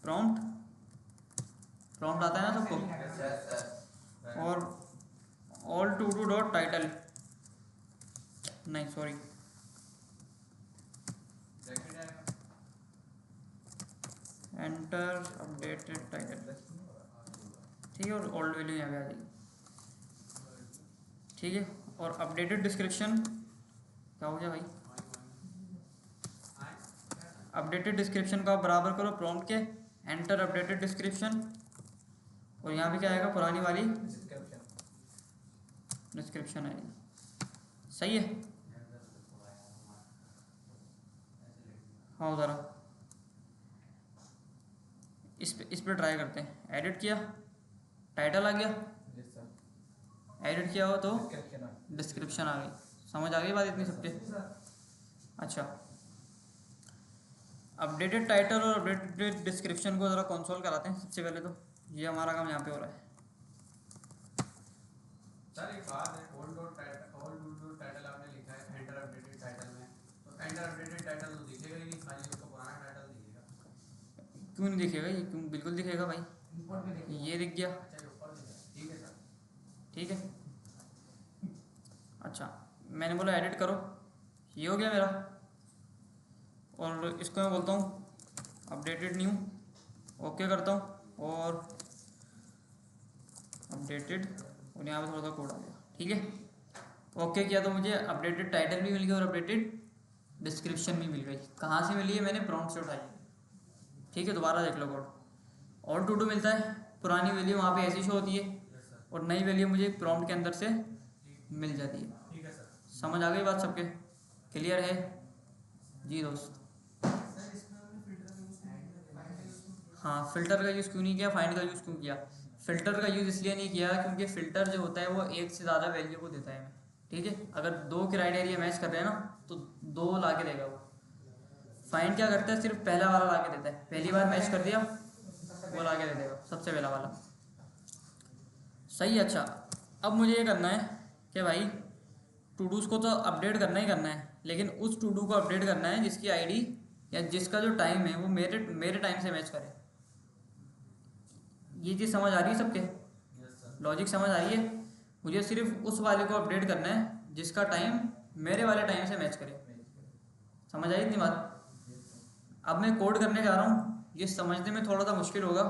prompt, prompt आता है ना सबको, यस सर। और all to do dot title, नहीं सॉरी, ब्रैकेट आएगा। एंटर अपडेटेड टाइटल, ठीक है, और ओल्ड वैल्यू यहाँ पे आ जाएगी, ठीक है। और अपडेटेड डिस्क्रिप्शन क्या हो गया भाई, अपडेटेड डिस्क्रिप्शन को आप बराबर करो प्रॉम्प्ट के एंटर अपडेटेड डिस्क्रिप्शन, और यहाँ पे क्या आएगा, पुरानी वाली डिस्क्रिप्शन आएगी। सही है, हाँ ज़रा इस पे ट्राई करते हैं। एडिट किया, टाइटल आ गया, एडिट किया हो तो डिस्क्रिप्शन आ गई। समझ आ गई बात इतनी सबके। अच्छा, अपडेटेड टाइटल और अपडेटेड डिस्क्रिप्शन को ज़रा कंसोल कराते हैं। सबसे पहले तो ये हमारा काम यहाँ पे हो रहा है। सर एक बात है, ओल्ड डॉट टाइटल आपने लिखा है एंटर अपडेटेड टाइटल में, तो एंटर अपडेटेड टाइटल तो दिखेगा ही नहीं, खाली उसका पुराना टाइटल दिखेगा। क्यों नहीं दिखेगा, ये क्यों, बिल्कुल दिखेगा भाई, इंपोर्ट में देखिए। ये दिख गया, अच्छा ये ऊपर दिखेगा, ठीक है सर। ठीक है। अच्छा, मैंने बोला एडिट करो, ये हो गया मेरा, और इसको मैं बोलता हूँ अपडेटेड न्यू, ओके करता हूँ, और अपडेटेड, और यहाँ पे थोड़ा सा कोड आ गया, ठीक है। ओके किया तो मुझे अपडेटेड टाइटल भी मिल गया और अपडेटेड डिस्क्रिप्शन भी मिल गई। कहाँ से मिली है, मैंने प्रॉम्प्ट से उठाई है, ठीक है। दोबारा देख लो कोड, ऑल टू डू मिलता है, पुरानी वैल्यू वहाँ पे ऐसी शो होती है, और नई वैल्यू मुझे प्रॉम्प्ट के अंदर से मिल जाती है। ठीक है सर। समझ आ गई बात सबके, क्लियर है जी दोस्त? हाँ, फ़िल्टर का यूज़ क्यों नहीं किया, फाइंड का यूज़ क्यों किया? फ़िल्टर का यूज़ इसलिए नहीं किया क्योंकि फ़िल्टर जो होता है वो एक से ज़्यादा वैल्यू को देता है हमें, ठीक है। अगर दो क्राइटेरिया मैच कर रहे हैं ना तो दो ला के देगा वो। फाइंड क्या करता है, सिर्फ पहला वाला ला के देता है, पहली बार मैच कर दिया वो ला के दे देगा, सबसे पहला वाला। सही है। अच्छा, अब मुझे ये करना है कि भाई टू डूज़ को तो अपडेट करना ही करना है, लेकिन उस टू डू को अपडेट करना है जिसकी आईडी या जिसका जो टाइम है वो मेरे टाइम से मैच करे। ये चीज़ समझ आ रही है सबके, लॉजिक समझ आ रही है? मुझे सिर्फ उस वाले को अपडेट करना है जिसका टाइम मेरे वाले टाइम से मैच करे। समझ आई इतनी बात? अब मैं कोड करने जा रहा हूँ, ये समझने में थोड़ा सा मुश्किल होगा,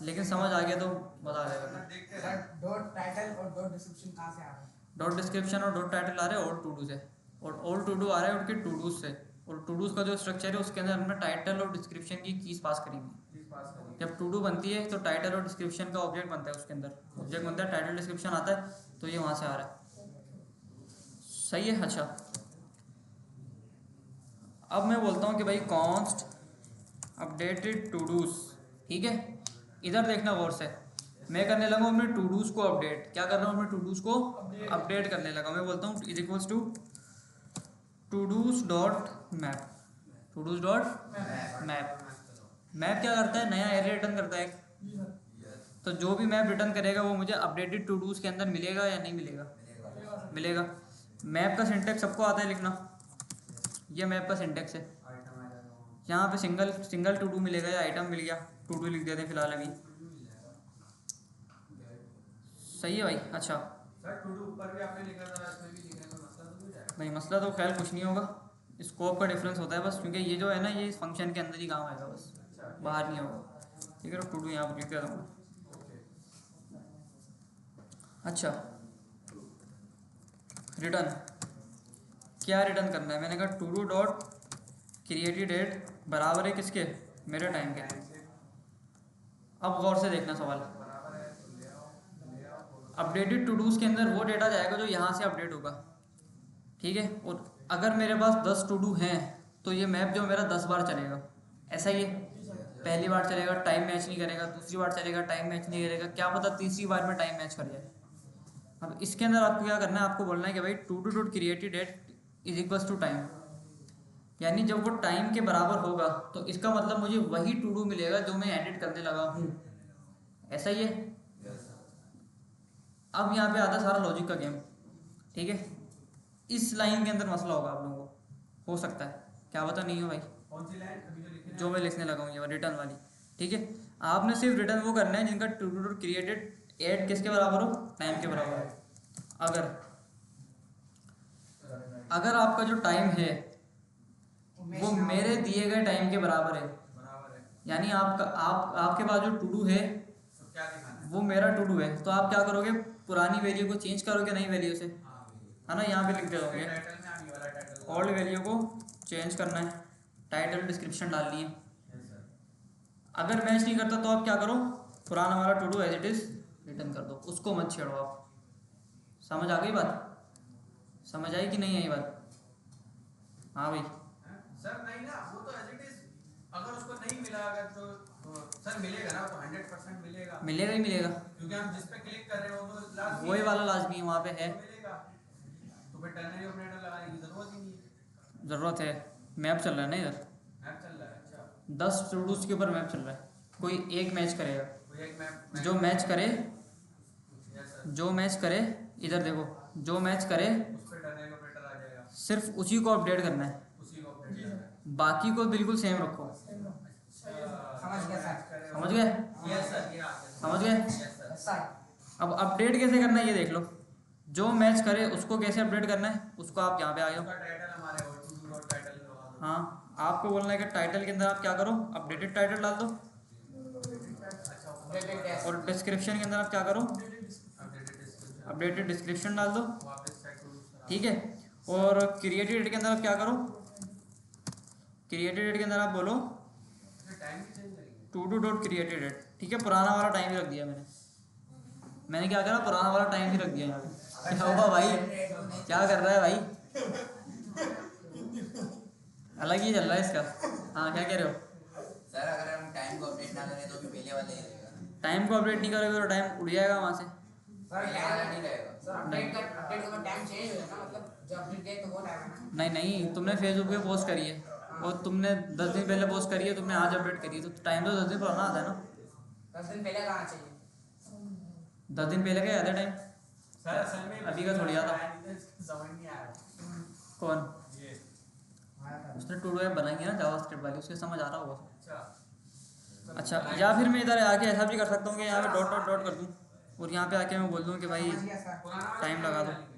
लेकिन समझ आ गया तो मज़ा आ जाएगा। देखते सर हैं। डॉट टाइटल और डॉट डिस्क्रिप्शन कहाँ से आ रहा है? डॉट डिस्क्रिप्शन और डॉट टाइटल आ रहे हैं ओल्ड टू डू से, और ओल्ड टू डू आ रहा है उनके टू डूज से, और टू डूज का जो स्ट्रक्चर है उसके अंदर हमने टाइटल और डिस्क्रिप्शन की कीज पास करी हुई है। प्लीज पास करिए। जब टू डू बनती है तो टाइटल और डिस्क्रिप्शन का ऑब्जेक्ट बनता है, उसके अंदर ऑब्जेक्ट बनता है, टाइटल डिस्क्रिप्शन आता है, तो ये वहाँ से आ रहा है। सही है। अच्छा, अब मैं बोलता हूँ कि भाई कॉन्स्ट अपडेटेड टू डूज, ठीक है। इधर देखना गौर से, मैं करने लगा हूँ अपने टू डूज को अपडेट। क्या कर रहा हूँ, अपने टू डूज को अपडेट करने लगा। मैं बोलता हूँ is equals to to dos dot map, to dos dot map. Map क्या करता है, नया एरे रिटर्न करता है। तो जो भी मैप रिटर्न करेगा वो मुझे अपडेटेड टू डूज के अंदर मिलेगा या नहीं मिलेगा? मिलेगा। मैप का सिंटेक्स सबको आता है लिखना, ये मैप का सिंटेक्स है। यहाँ पे सिंगल टू डू मिलेगा या आइटम मिल गया, टू डू लिख देते हैं फिलहाल अभी। सही है भाई। अच्छा सर टू डू ऊपर भी आपने लिखा था, इसमें भी लिखने का मसला तो नहीं जाएगा? नहीं, मसला तो खैर कुछ नहीं होगा, स्कोप का डिफरेंस होता है बस, क्योंकि ये जो है ना ये इस फंक्शन के अंदर ही काम आएगा बस, बाहर नहीं होगा, ठीक है। तो टू डू यहाँ पर लिख देता हूँ। अच्छा, रिटर्न क्या रिटर्न करना है, मैंने कहा to do dot created date बराबर है किसके, मेरे टाइम के। अब गौर से देखना सवाल, अपडेटेड टू डूज के अंदर वो डेटा जाएगा जो यहाँ से अपडेट होगा, ठीक है। और अगर मेरे पास 10 टू डू हैं तो ये मैप जो मेरा 10 बार चलेगा, ऐसा ही है। पहली बार चलेगा, टाइम मैच नहीं करेगा, दूसरी बार चलेगा, टाइम मैच नहीं करेगा, क्या पता तीसरी बार में टाइम मैच कर जाए। अब इसके अंदर आपको क्या करना है, आपको बोलना है कि भाई to do dot created date is equals to time, यानी जब वो टाइम के बराबर होगा तो इसका मतलब मुझे वही टू डू मिलेगा जो मैं एडिट करने लगा हूँ। ऐसा ही है। अब यहाँ पे आता है सारा लॉजिक का गेम, ठीक है। इस लाइन के अंदर मसला होगा आप लोगों को, हो सकता है, क्या पता नहीं हो भाई। कौन सी लाइन अभी जो लिखने जो मैं लिखने लगा हूँ ये रिटर्न वाली, ठीक है। आपने सिर्फ रिटर्न वो करना है जिनका टू डू क्रिएटेड एड किसके बराबर हो, टाइम के बराबर हो। अगर आपका जो टाइम है वो मेरे दिए गए टाइम के बराबर है, बराबर है, यानी आपके पास जो टू डू है तो क्या दिखाना है? वो मेरा टू डू है, तो आप क्या करोगे, पुरानी वैल्यू को चेंज करोगे नई वैल्यू से, हाँ वही। है ना। यहाँ पे लिख दे दोगे टाइटल में आगे वाला टाइटल ओल्ड वैल्यू को चेंज करना है, टाइटल डिस्क्रिप्शन डालनी है। Yes sir. अगर मैच नहीं करता तो आप क्या करो, पुराना वाला to do as it is return कर दो, उसको मत छेड़ो आप। समझ आ गई बात, समझ आई कि नहीं आई बात? हाँ भाई, सर नहीं ना, वो तो एज इट इज, अगर उसको नहीं मिला अगर तो सर मिलेगा ना, तो 100% मिलेगा, मिलेगा ही मिलेगा, क्योंकि हम जिस पे क्लिक कर रहे हैं वो तो लास्ट वही वाला लाजमी वहाँ पे है। मिलेगा, तो फिर टर्नरी ऑपरेटर लगाने की जरूरत ही नहीं है। ज़रूरत है, मैप चल रहा है ना इधर, मैप चल रहा है, अच्छा 10 टू डूज के ऊपर मैप चल रहा है, कोई एक मैच करेगा, कोई एक मैप जो मैच करे, यस सर, जो मैच करे, इधर देखो, जो मैच करे उस पे टर्नरी ऑपरेटर आ जाएगा, सिर्फ उसी को अपडेट करना है, उसी को अपडेट करना है। बाकी को बिल्कुल सेम रखो। समझ गया सर। समझ गए, यस सर, ये आ गया समझ गए। Yes sir. सर अब अपडेट कैसे करना है ये देख लो, जो मैच करे उसको कैसे अपडेट करना है, उसको आप यहाँ पे आ जाओ। उसका टाइटल हमारे और टू डॉट टाइटल लगा दो। हाँ, आपको बोलना है कि टाइटल के अंदर आप क्या करो, अपडेटेड टाइटल डाल दो, अच्छा अपडेटेड टेस्ट और डिस्क्रिप्शन के अंदर आप क्या करो, अपडेटेड डिस्क्रिप्शन अपडेटेड डिस्क्रिप्शन डाल दो, वापस सेट टू ठीक है। और क्रिएटेड डेट के अंदर आप क्या करो, क्रिएटेड डेट के अंदर आप बोलो टाइम भी चेंज करेंगे। To do dot created date, ठीक है। पुराना वाला टाइम ही रख दिया मैंने क्या करा, पुराना वाला टाइम ही रख दिया यहाँ पे। क्या हुआ भाई, क्या कर रहा है भाई, अलग ही चल रहा है इसका। हाँ, क्या कह रहे हो? सर अगर हम टाइम को अपडेट ना करें तो भी पहले वाला ही रहेगा, टाइम को अपडेट नहीं करोगे तो टाइम उड़ जाएगा वहाँ से। सर पहले वाला नहीं रहेगा। सर अपडेट का टाइम चेंज हो जाएगा, मतलब जब अपडेट किया तो वो टाइम है ना। नहीं नहीं, तुमने फेसबुक पे पोस्ट करी है और तुमने 10 दिन पहले पोस्ट करी है, तुमने आज अपडेट करी है, तो टाइम तो 10 दिन पुराना आता है ना। 10 दिन पहले आना चाहिए। 10 दिन पहले का आता है टाइम, सर असल में अभी का थोड़ी आता। समझ नहीं आया कौन? ये। उसने टू डू ऐप बनाई है ना जावास्क्रिप्ट वाली, उसके समझ आ रहा होगा। अच्छा अच्छा, या फिर मैं इधर आके ऐसा भी कर सकता हूँ कि यहाँ पे डॉट डॉट डॉट कर दूँ और यहाँ पे आके मैं बोल दूँ कि भाई समझ गया सर। पुराना वाला टाइम लगा दो, डालेंगे।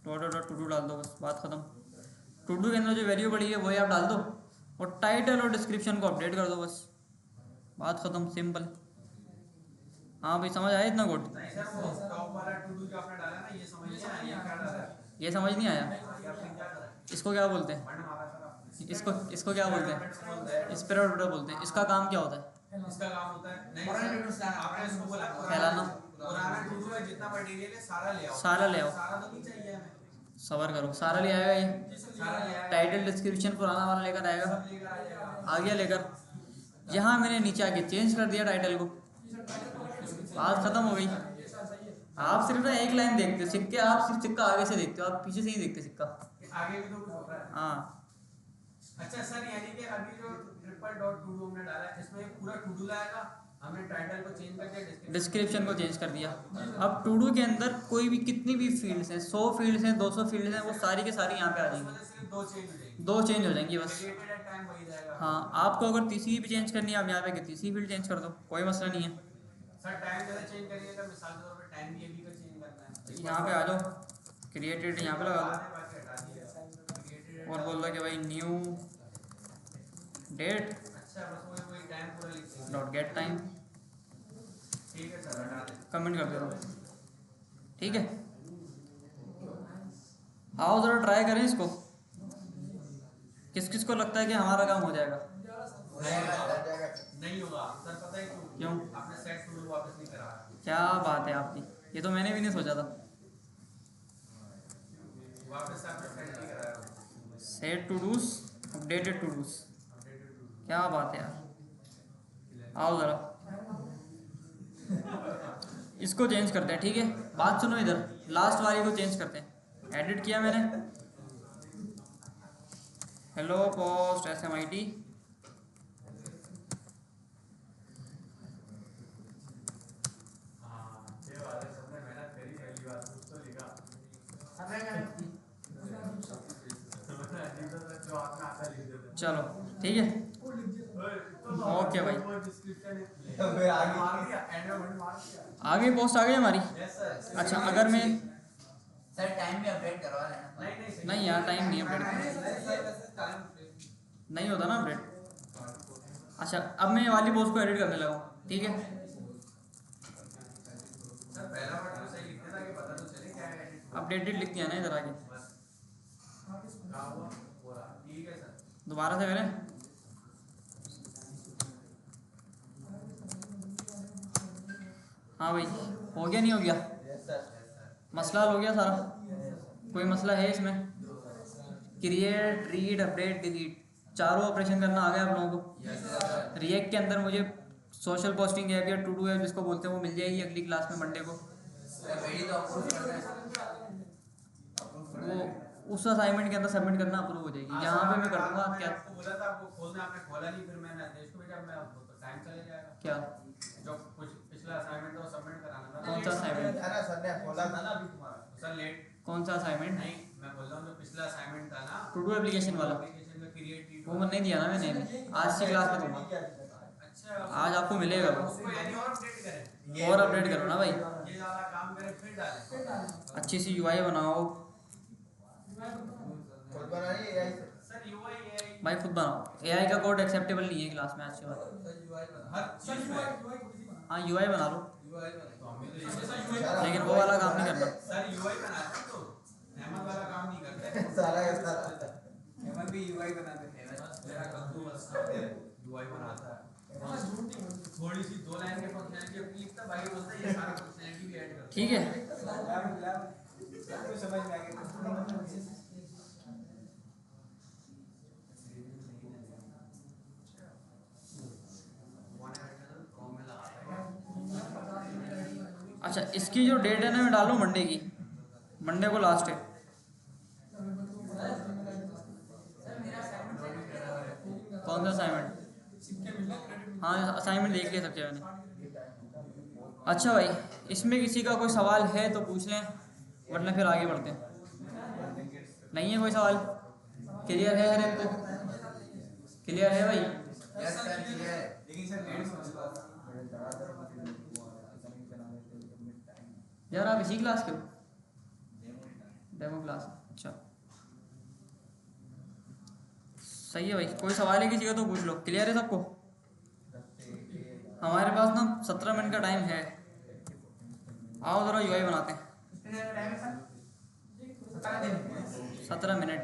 Dot dot dot to do डाल दो, बस बात खत्म। टू डू के अंदर जो वैल्यू पड़ी है वही आप डाल दो और टाइटल और डिस्क्रिप्शन को अपडेट कर दो, बस बात खत्म, सिंपल। हाँ भाई, समझ आया इतना कोड? नहीं सर, वो टॉप वाला टू डू जो आपने डाला ना, ये समझ नहीं आया, ये क्या डाला है? ये समझ नहीं आया, ये आपने क्या करा है? इसको क्या बोलते हैं, बंड मारा सर आपने। इसको क्या बोलते हैं, स्प्रेड ऑर्डर बोलते हैं। इसका काम क्या होता है? इसका काम होता है नहीं पुराने सर, टू डू से आपने इसको बोला फैलाना। पुराना टू डू है, जितना मटेरियल है सारा ले आओ। सारा ले आओ। सारा तो नहीं चाहिए हमें, सबर करो, सारा ले आएगा ये, सारा ले आएगा, टाइटल डिस्क्रिप्शन पुराना वाला लेकर आएगा, सब लेकर आ जाएगा। आ गया लेकर। यहाँ मैंने नीचे आके चेंज कर दिया टाइटल को, बात खत्म हो गई। आप सिर्फ ना एक लाइन देखते हो, सिक्के आप सिर्फ सिक्का आगे से देखते हो, आप पीछे से नहीं देखते सिक्का। आगे भी तो कुछ होता है। हाँ, अच्छा सर, यानी कि अभी जो ट्रिपल डॉट टू डू हमने डाला है, इसमें पूरा टू डू लाएगा, हमने टाइटल को चेंज करके डिस्क्रिप्शन को चेंज कर दिया। अब टू डू के अंदर कोई भी कितनी भी फील्ड्स हैं, 100 फील्ड्स हैं, 200 फील्ड्स हैं, वो सारी के सारी यहाँ पे आ जाएंगी, सिर्फ दो चेंज हो जाएगी, 2 चेंज हो जाएंगी बस। क्रिएटेड एट टाइम वही रहेगा। हाँ, आपको अगर तीसरी भी चेंज करनी है, आप यहाँ पे तीसरी फील्ड चेंज कर दो, कोई मसला नहीं है। सर टाइम जैसे चेंज करिएगा, मिसाल के तौर पे टाइम भी अभी का चेंज करना है, यहाँ पे आ जाओ, क्रिएटेड यहाँ पे लगा बाकी हटा दिया। दो और बोल दो कि भाई न्यू डेट अच्छा, बस वही टाइम पूरा लिख देंगे। डॉट गेट टाइम, ठीक है सर, हटा दें। कमेंट कर देता हूँ, ठीक है। आओ ज़रा ट्राई करें इसको, किस किस को लगता है कि हमारा काम हो जाएगा? नहीं होगा सर, पता है क्यों? क्यों? आपने सेट टू डू वापस नहीं कराया। क्या बात है आपकी, ये तो मैंने भी नहीं सोचा था। वापस से आपने सेट नहीं कराया। Set to dos, updated to dos, updated to do. क्या बात है यार। आओ ज़रा इसको चेंज करते हैं, ठीक है। बात सुनो, इधर लास्ट वाली को चेंज करते हैं। एडिट किया मैंने, हेलो पोस्ट SMIT, चलो ठीक है, ओके भाई। फिर आगे आगे पोस्ट आ गई हमारी। Yes sir. अच्छा अगर मैं सर टाइम भी अपडेट करवा लेना। नहीं यार टाइम नहीं अपडेट नहीं होता ना अपडेट। अच्छा अब मैं ये वाली पोस्ट को एडिट करने लगा हूँ, ठीक है। सर पहला वर्ड तो सही लिखना था कि पता तो चले क्या है edit। अपडेटेड लिख दिया ना इधर आगे। बस क्या हुआ हो रहा ठीक है सर। दोबारा से करें। हाँ भाई हो गया नहीं हो गया, यस सर। मसला हल हो गया सारा। कोई मसला है इसमें? क्रिएट, रीड, अपडेट, डिलीट चारों ऑपरेशन करना आ गया आप लोगों को। रिएक्ट के अंदर मुझे सोशल पोस्टिंग ऐप या टू डू ऐप जिसको बोलते हैं वो मिल जाएगी अगली क्लास में मंडे को। वीडियो तो अप्रूव करना है। वो उस असाइनमेंट के अंदर सबमिट करना अप्रूव हो जाएगी। यहाँ पे मैं कर दूंगा क्या आपको बोला था आपको खोलना, आपने खोला नहीं, फिर मैंने आदेश को भेजा, मैं अब तो टाइम चले जाएगा। क्या जो कुछ पिछला असाइनमेंट था वो सबमिट कराना था। कौन सा assignment? अरे सर ने खोला था ना अभी तुम्हारा। सर लेट कौन सा असाइनमेंट? नहीं, मैं बोल रहा हूँ जो पिछला असाइनमेंट था ना टू डू एप्लीकेशन वाला एप्लीकेशन में क्रिएट वो मैंने नहीं दिया ना मैंने, आज की क्लास में दूंगा। अच्छा आज आपको मिलेगा वो। उसको यानी और अपडेट करें, और अपडेट करो ना भाई, ये वाला काम करें फिर डालें। अच्छी सी यूआई बनाओ खुद बनानी है यही से। सर यूआई एआई भाई, खुद बनाओ। एआई का कोड एक्सेप्टेबल नहीं है क्लास में आज के बाद। हर चीज में हाँ यूआई बना लो, यूआई तो हमें तो ये लेकिन वो वाला काम नहीं करना। सर यूआई बनाते हैं तो अहमद वाला काम नहीं करते। सारा का सारा अहमद भी यूआई बनाते हैं। मेरा कद्दू बस यूआई बनाता है। थोड़ी सी दो लाइन के फंक्शनैलिटी अपनी लिखता, भाई बोलता है ये सारा फंक्शनैलिटी भी ऐड कर। ठीक है समझ में आ गया। अच्छा इसकी जो डेट है ना मैं डालूँ मंडे की, मंडे को लास्ट है। कौन सा असाइनमेंट? हाँ असाइनमेंट देख लिया सबसे मैंने। अच्छा भाई इसमें किसी का कोई सवाल है तो पूछ लें, वरना फिर आगे बढ़ते हैं। नहीं है कोई सवाल? क्लियर है हर एक को? क्लियर है भाई? यस सर क्लियर है। लेकिन सर यार आप इसी क्लास के हो? डेमो क्लास, अच्छा सही है भाई। कोई सवाल है किसी का तो पूछ लो। क्लियर है सबको? हमारे पास ना 17 मिनट का टाइम है, आओ ज़रा यूआई बनाते हैं। 17 मिनट।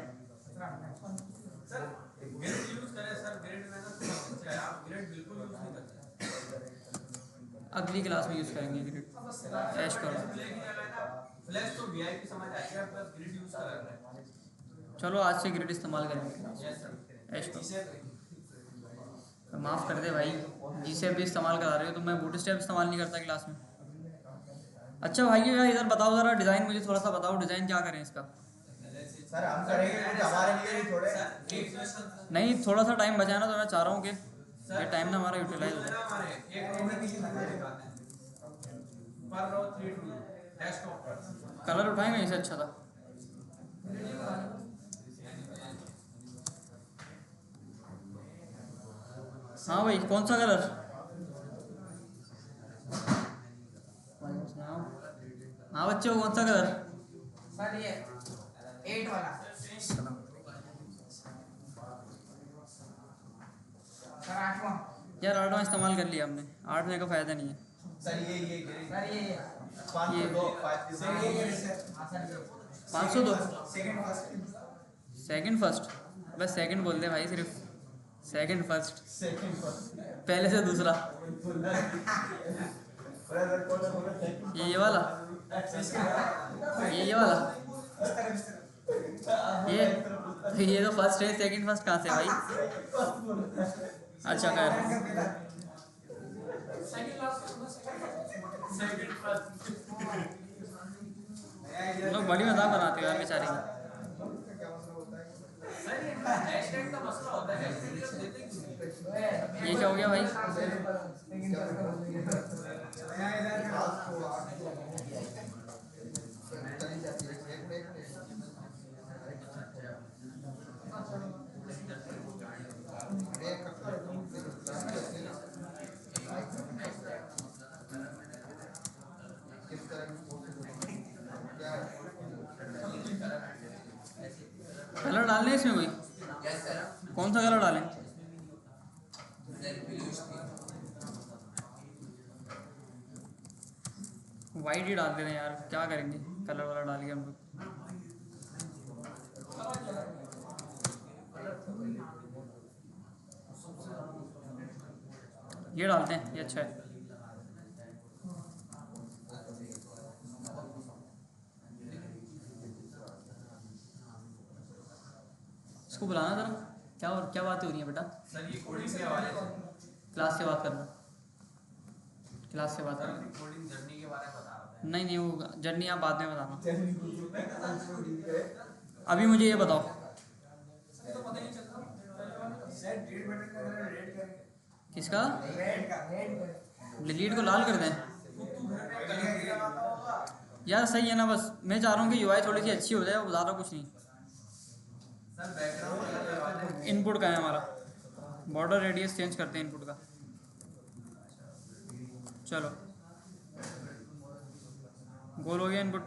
सर ग्रिड यूज करें सर, ग्रिड में ना थोड़ा अच्छा है, आप ग्रिड बिल्कुल यूज नहीं करते। अगली क्लास में यूज़ करेंगे ग्रिड। ऐश करो, फ्लैश तो वीआईपी समझ आ गया, बस ग्रिड यूज कर रहा है। चलो आज से ग्रिड इस्तेमाल करेंगे। Yes sir. ऐश करो, तो माफ़ कर दे भाई, जिसे भी इस्तेमाल करा रहे हो तो मैं बूट स्टेप इस्तेमाल नहीं करता क्लास में। अच्छा भाई यार इधर बताओ ज़रा, डिज़ाइन मुझे थोड़ा सा बताओ, डिज़ाइन क्या करें इसका? सर हम करेंगे कुछ हमारे लिए भी थोड़े। नहीं थोड़ा सा टाइम बचा ना, तो मैं चाह रहा हूँ कि ये टाइम ना हमारा यूटिलाइज हो जाए। हमारे एक रो में किसी तरह दिखाते हैं पर रो 3 टू डेस्कटॉप पर कलर उठाएंगे इसे, अच्छा था। हाँ भाई कौन सा कलर? हाँ बच्चों कौन सा कलर? सर ये 8 वाला। सर 8वां। यार 8वां इस्तेमाल कर लिया हमने, 8वें का फ़ायदा नहीं है। सर ये सर ये 502 हाँ सर ये 502 सेकंड फर्स्ट सेकंड फर्स्ट? बस सेकंड बोल दे भाई, सिर्फ सेकंड फर्स्ट, सेकंड फर्स्ट पहले से दूसरा। ये वाला, ये वाला, ये तो फर्स्ट है, सेकंड फर्स्ट कहाँ से भाई? अच्छा खैर, लोग बड़ी मजाक बनाते हो यार बेचारे की। सर ये हैशटैग का मसला होता है, हैशटैग देते क्यों नहीं? ये क्या हो गया भाई? कलर डालने हैं इसमें कोई? Yes sir. कौन सा कलर डालें? सर ब्लूइश वाइट ही डाल दे रहे हैं यार, क्या करेंगे कलर वाला डाल के हम लोग। ये डालते हैं, ये अच्छा है। इसको बुलाना जरा, क्या बातें हो रही हैं बेटा? सर ये कोडिंग के हवाले से क्लास से बात करना, क्लास से बात करना। कोडिंग जर्नी के बारे में बता रहा था। नहीं वो जर्नी आप बाद में बताना, अभी मुझे ये बताओ। तो पता ही नहीं चलता सेट रीड बटन का कलर रेड करेंगे। किसका? रेड का डिलीट को लाल कर दें यार, सही है ना? बस मैं चाह रहा हूँ कि यूआई थोड़ी सी अच्छी हो जाए, वो ज़्यादा कुछ नहीं। सर बैकग्राउंड कलर करवाते हैं। इनपुट का है हमारा, बॉर्डर रेडियस चेंज करते हैं इनपुट का। चलो गोल हो गया इनपुट।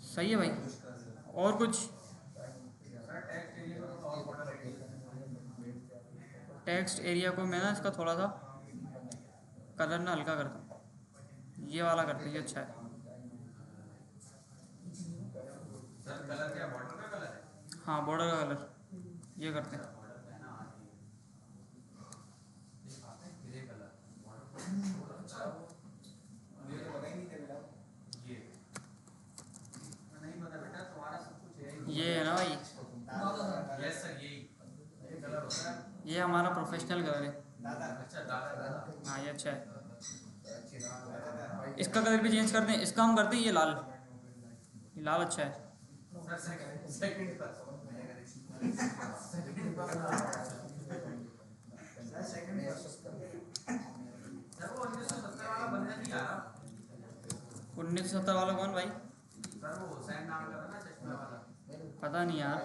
सही है भाई, और कुछ? टेक्स्ट एरिया को मैं ना इसका थोड़ा सा कलर ना हल्का करता हूँ, ये वाला करते हैं, ये अच्छा है। सर कलर क्या बॉर्डर का कलर है? हाँ बॉर्डर का कलर ये करते हैं। ग्रे कलर मुझे तो पता ही नहीं चल रहा। ये नहीं पता बेटा, तुम्हारा सब कुछ है ये है ना भाई, यस सर यही ये कलर होता है। ये हमारा प्रोफेशनल कलर है। अच्छा दादा हाँ ये अच्छा है। इसका कलर भी चेंज करते हैं, इसका हम करते हैं ये लाल, ये लाल अच्छा है। सर सेकंड पर सर वो 1970 वाला बंदा नहीं आ रहा। 1970 वाला कौन भाई? सर वो हुसैन नाम का था ना चश्मे वाला। पता नहीं यार,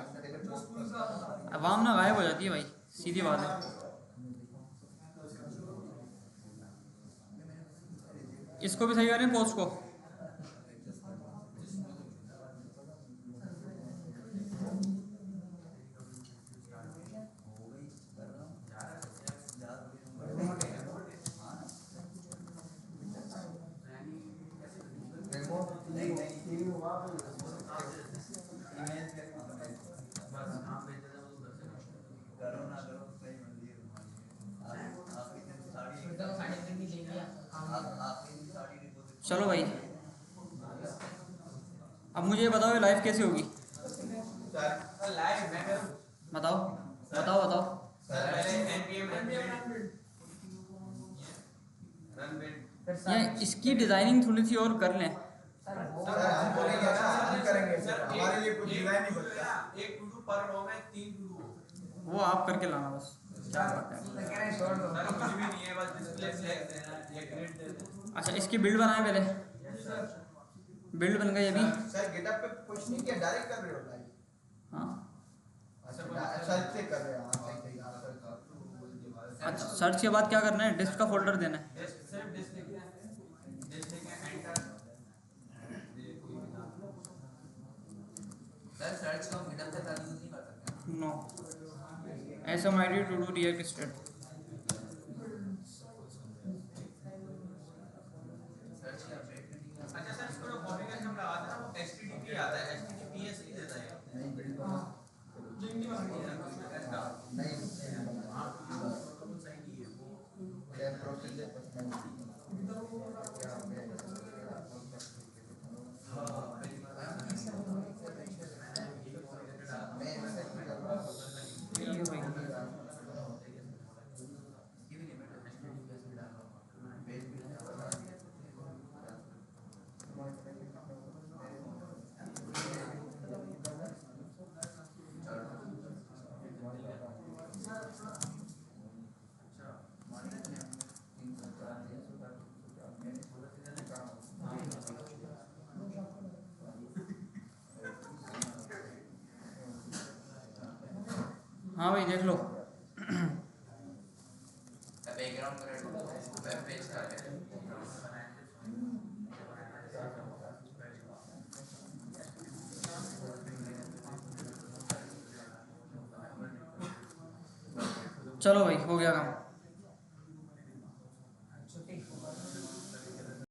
अवाम ना गायब हो जाती है भाई, सीधी बात है। इसको भी सही करें पोस्ट को। चलो भाई, अब मुझे ये बताओ ये लाइव कैसे होगी? सर लाइव मैं करूं? बताओ बताओ बताओ। सर पहले npm रन बिल्ड या इसकी डिजाइनिंग थोड़ी सी और कर लें। सर हम बोलेंगे ना, हम करेंगे सर, हमारे लिए कुछ डिजाइन नहीं बनता। एक टू डू पर रो में 3 टू डू। वो आप करके लाना बस, क्या बात है। कह रहे हैं छोड़ दो। सर कुछ भी नहीं है, बस डिस्प्ले फ्लैग देना है, ये ग्रिड दे दो। अच्छा इसकी बिल्ड बनाए पहले, बिल्ड बन गई अभी। सर गिटअप पे कुछ नहीं किया, डायरेक्ट कर रहे हो लाइव। हाँ सर्च से कर रहे हैं आप। अच्छा, सर्च के बाद क्या करना है? डिस्क का फोल्डर देना है। सिर्फ डिस्क लिखना है, डिस्क लिखना है, एंटर। सर सर्च को गिटहब से यूज नहीं कर सकते। No SMID to do react state. Search की अपडेट करनी है। अच्छा सर इसको जो कॉन्फ़िगरेशन हम लगाते हैं ना वो HTTP आता है, HTTPS नहीं देता है। नहीं बिल्कुल जिंदगी बन गई है। नहीं हाँ प्रोटोकॉल सही नहीं है वो। ये प्रोसेस है बस नहीं। ये भाई हाँ भाई देख लो। बैकग्राउंड कलर वेब पेज का है। चलो भाई हो गया काम।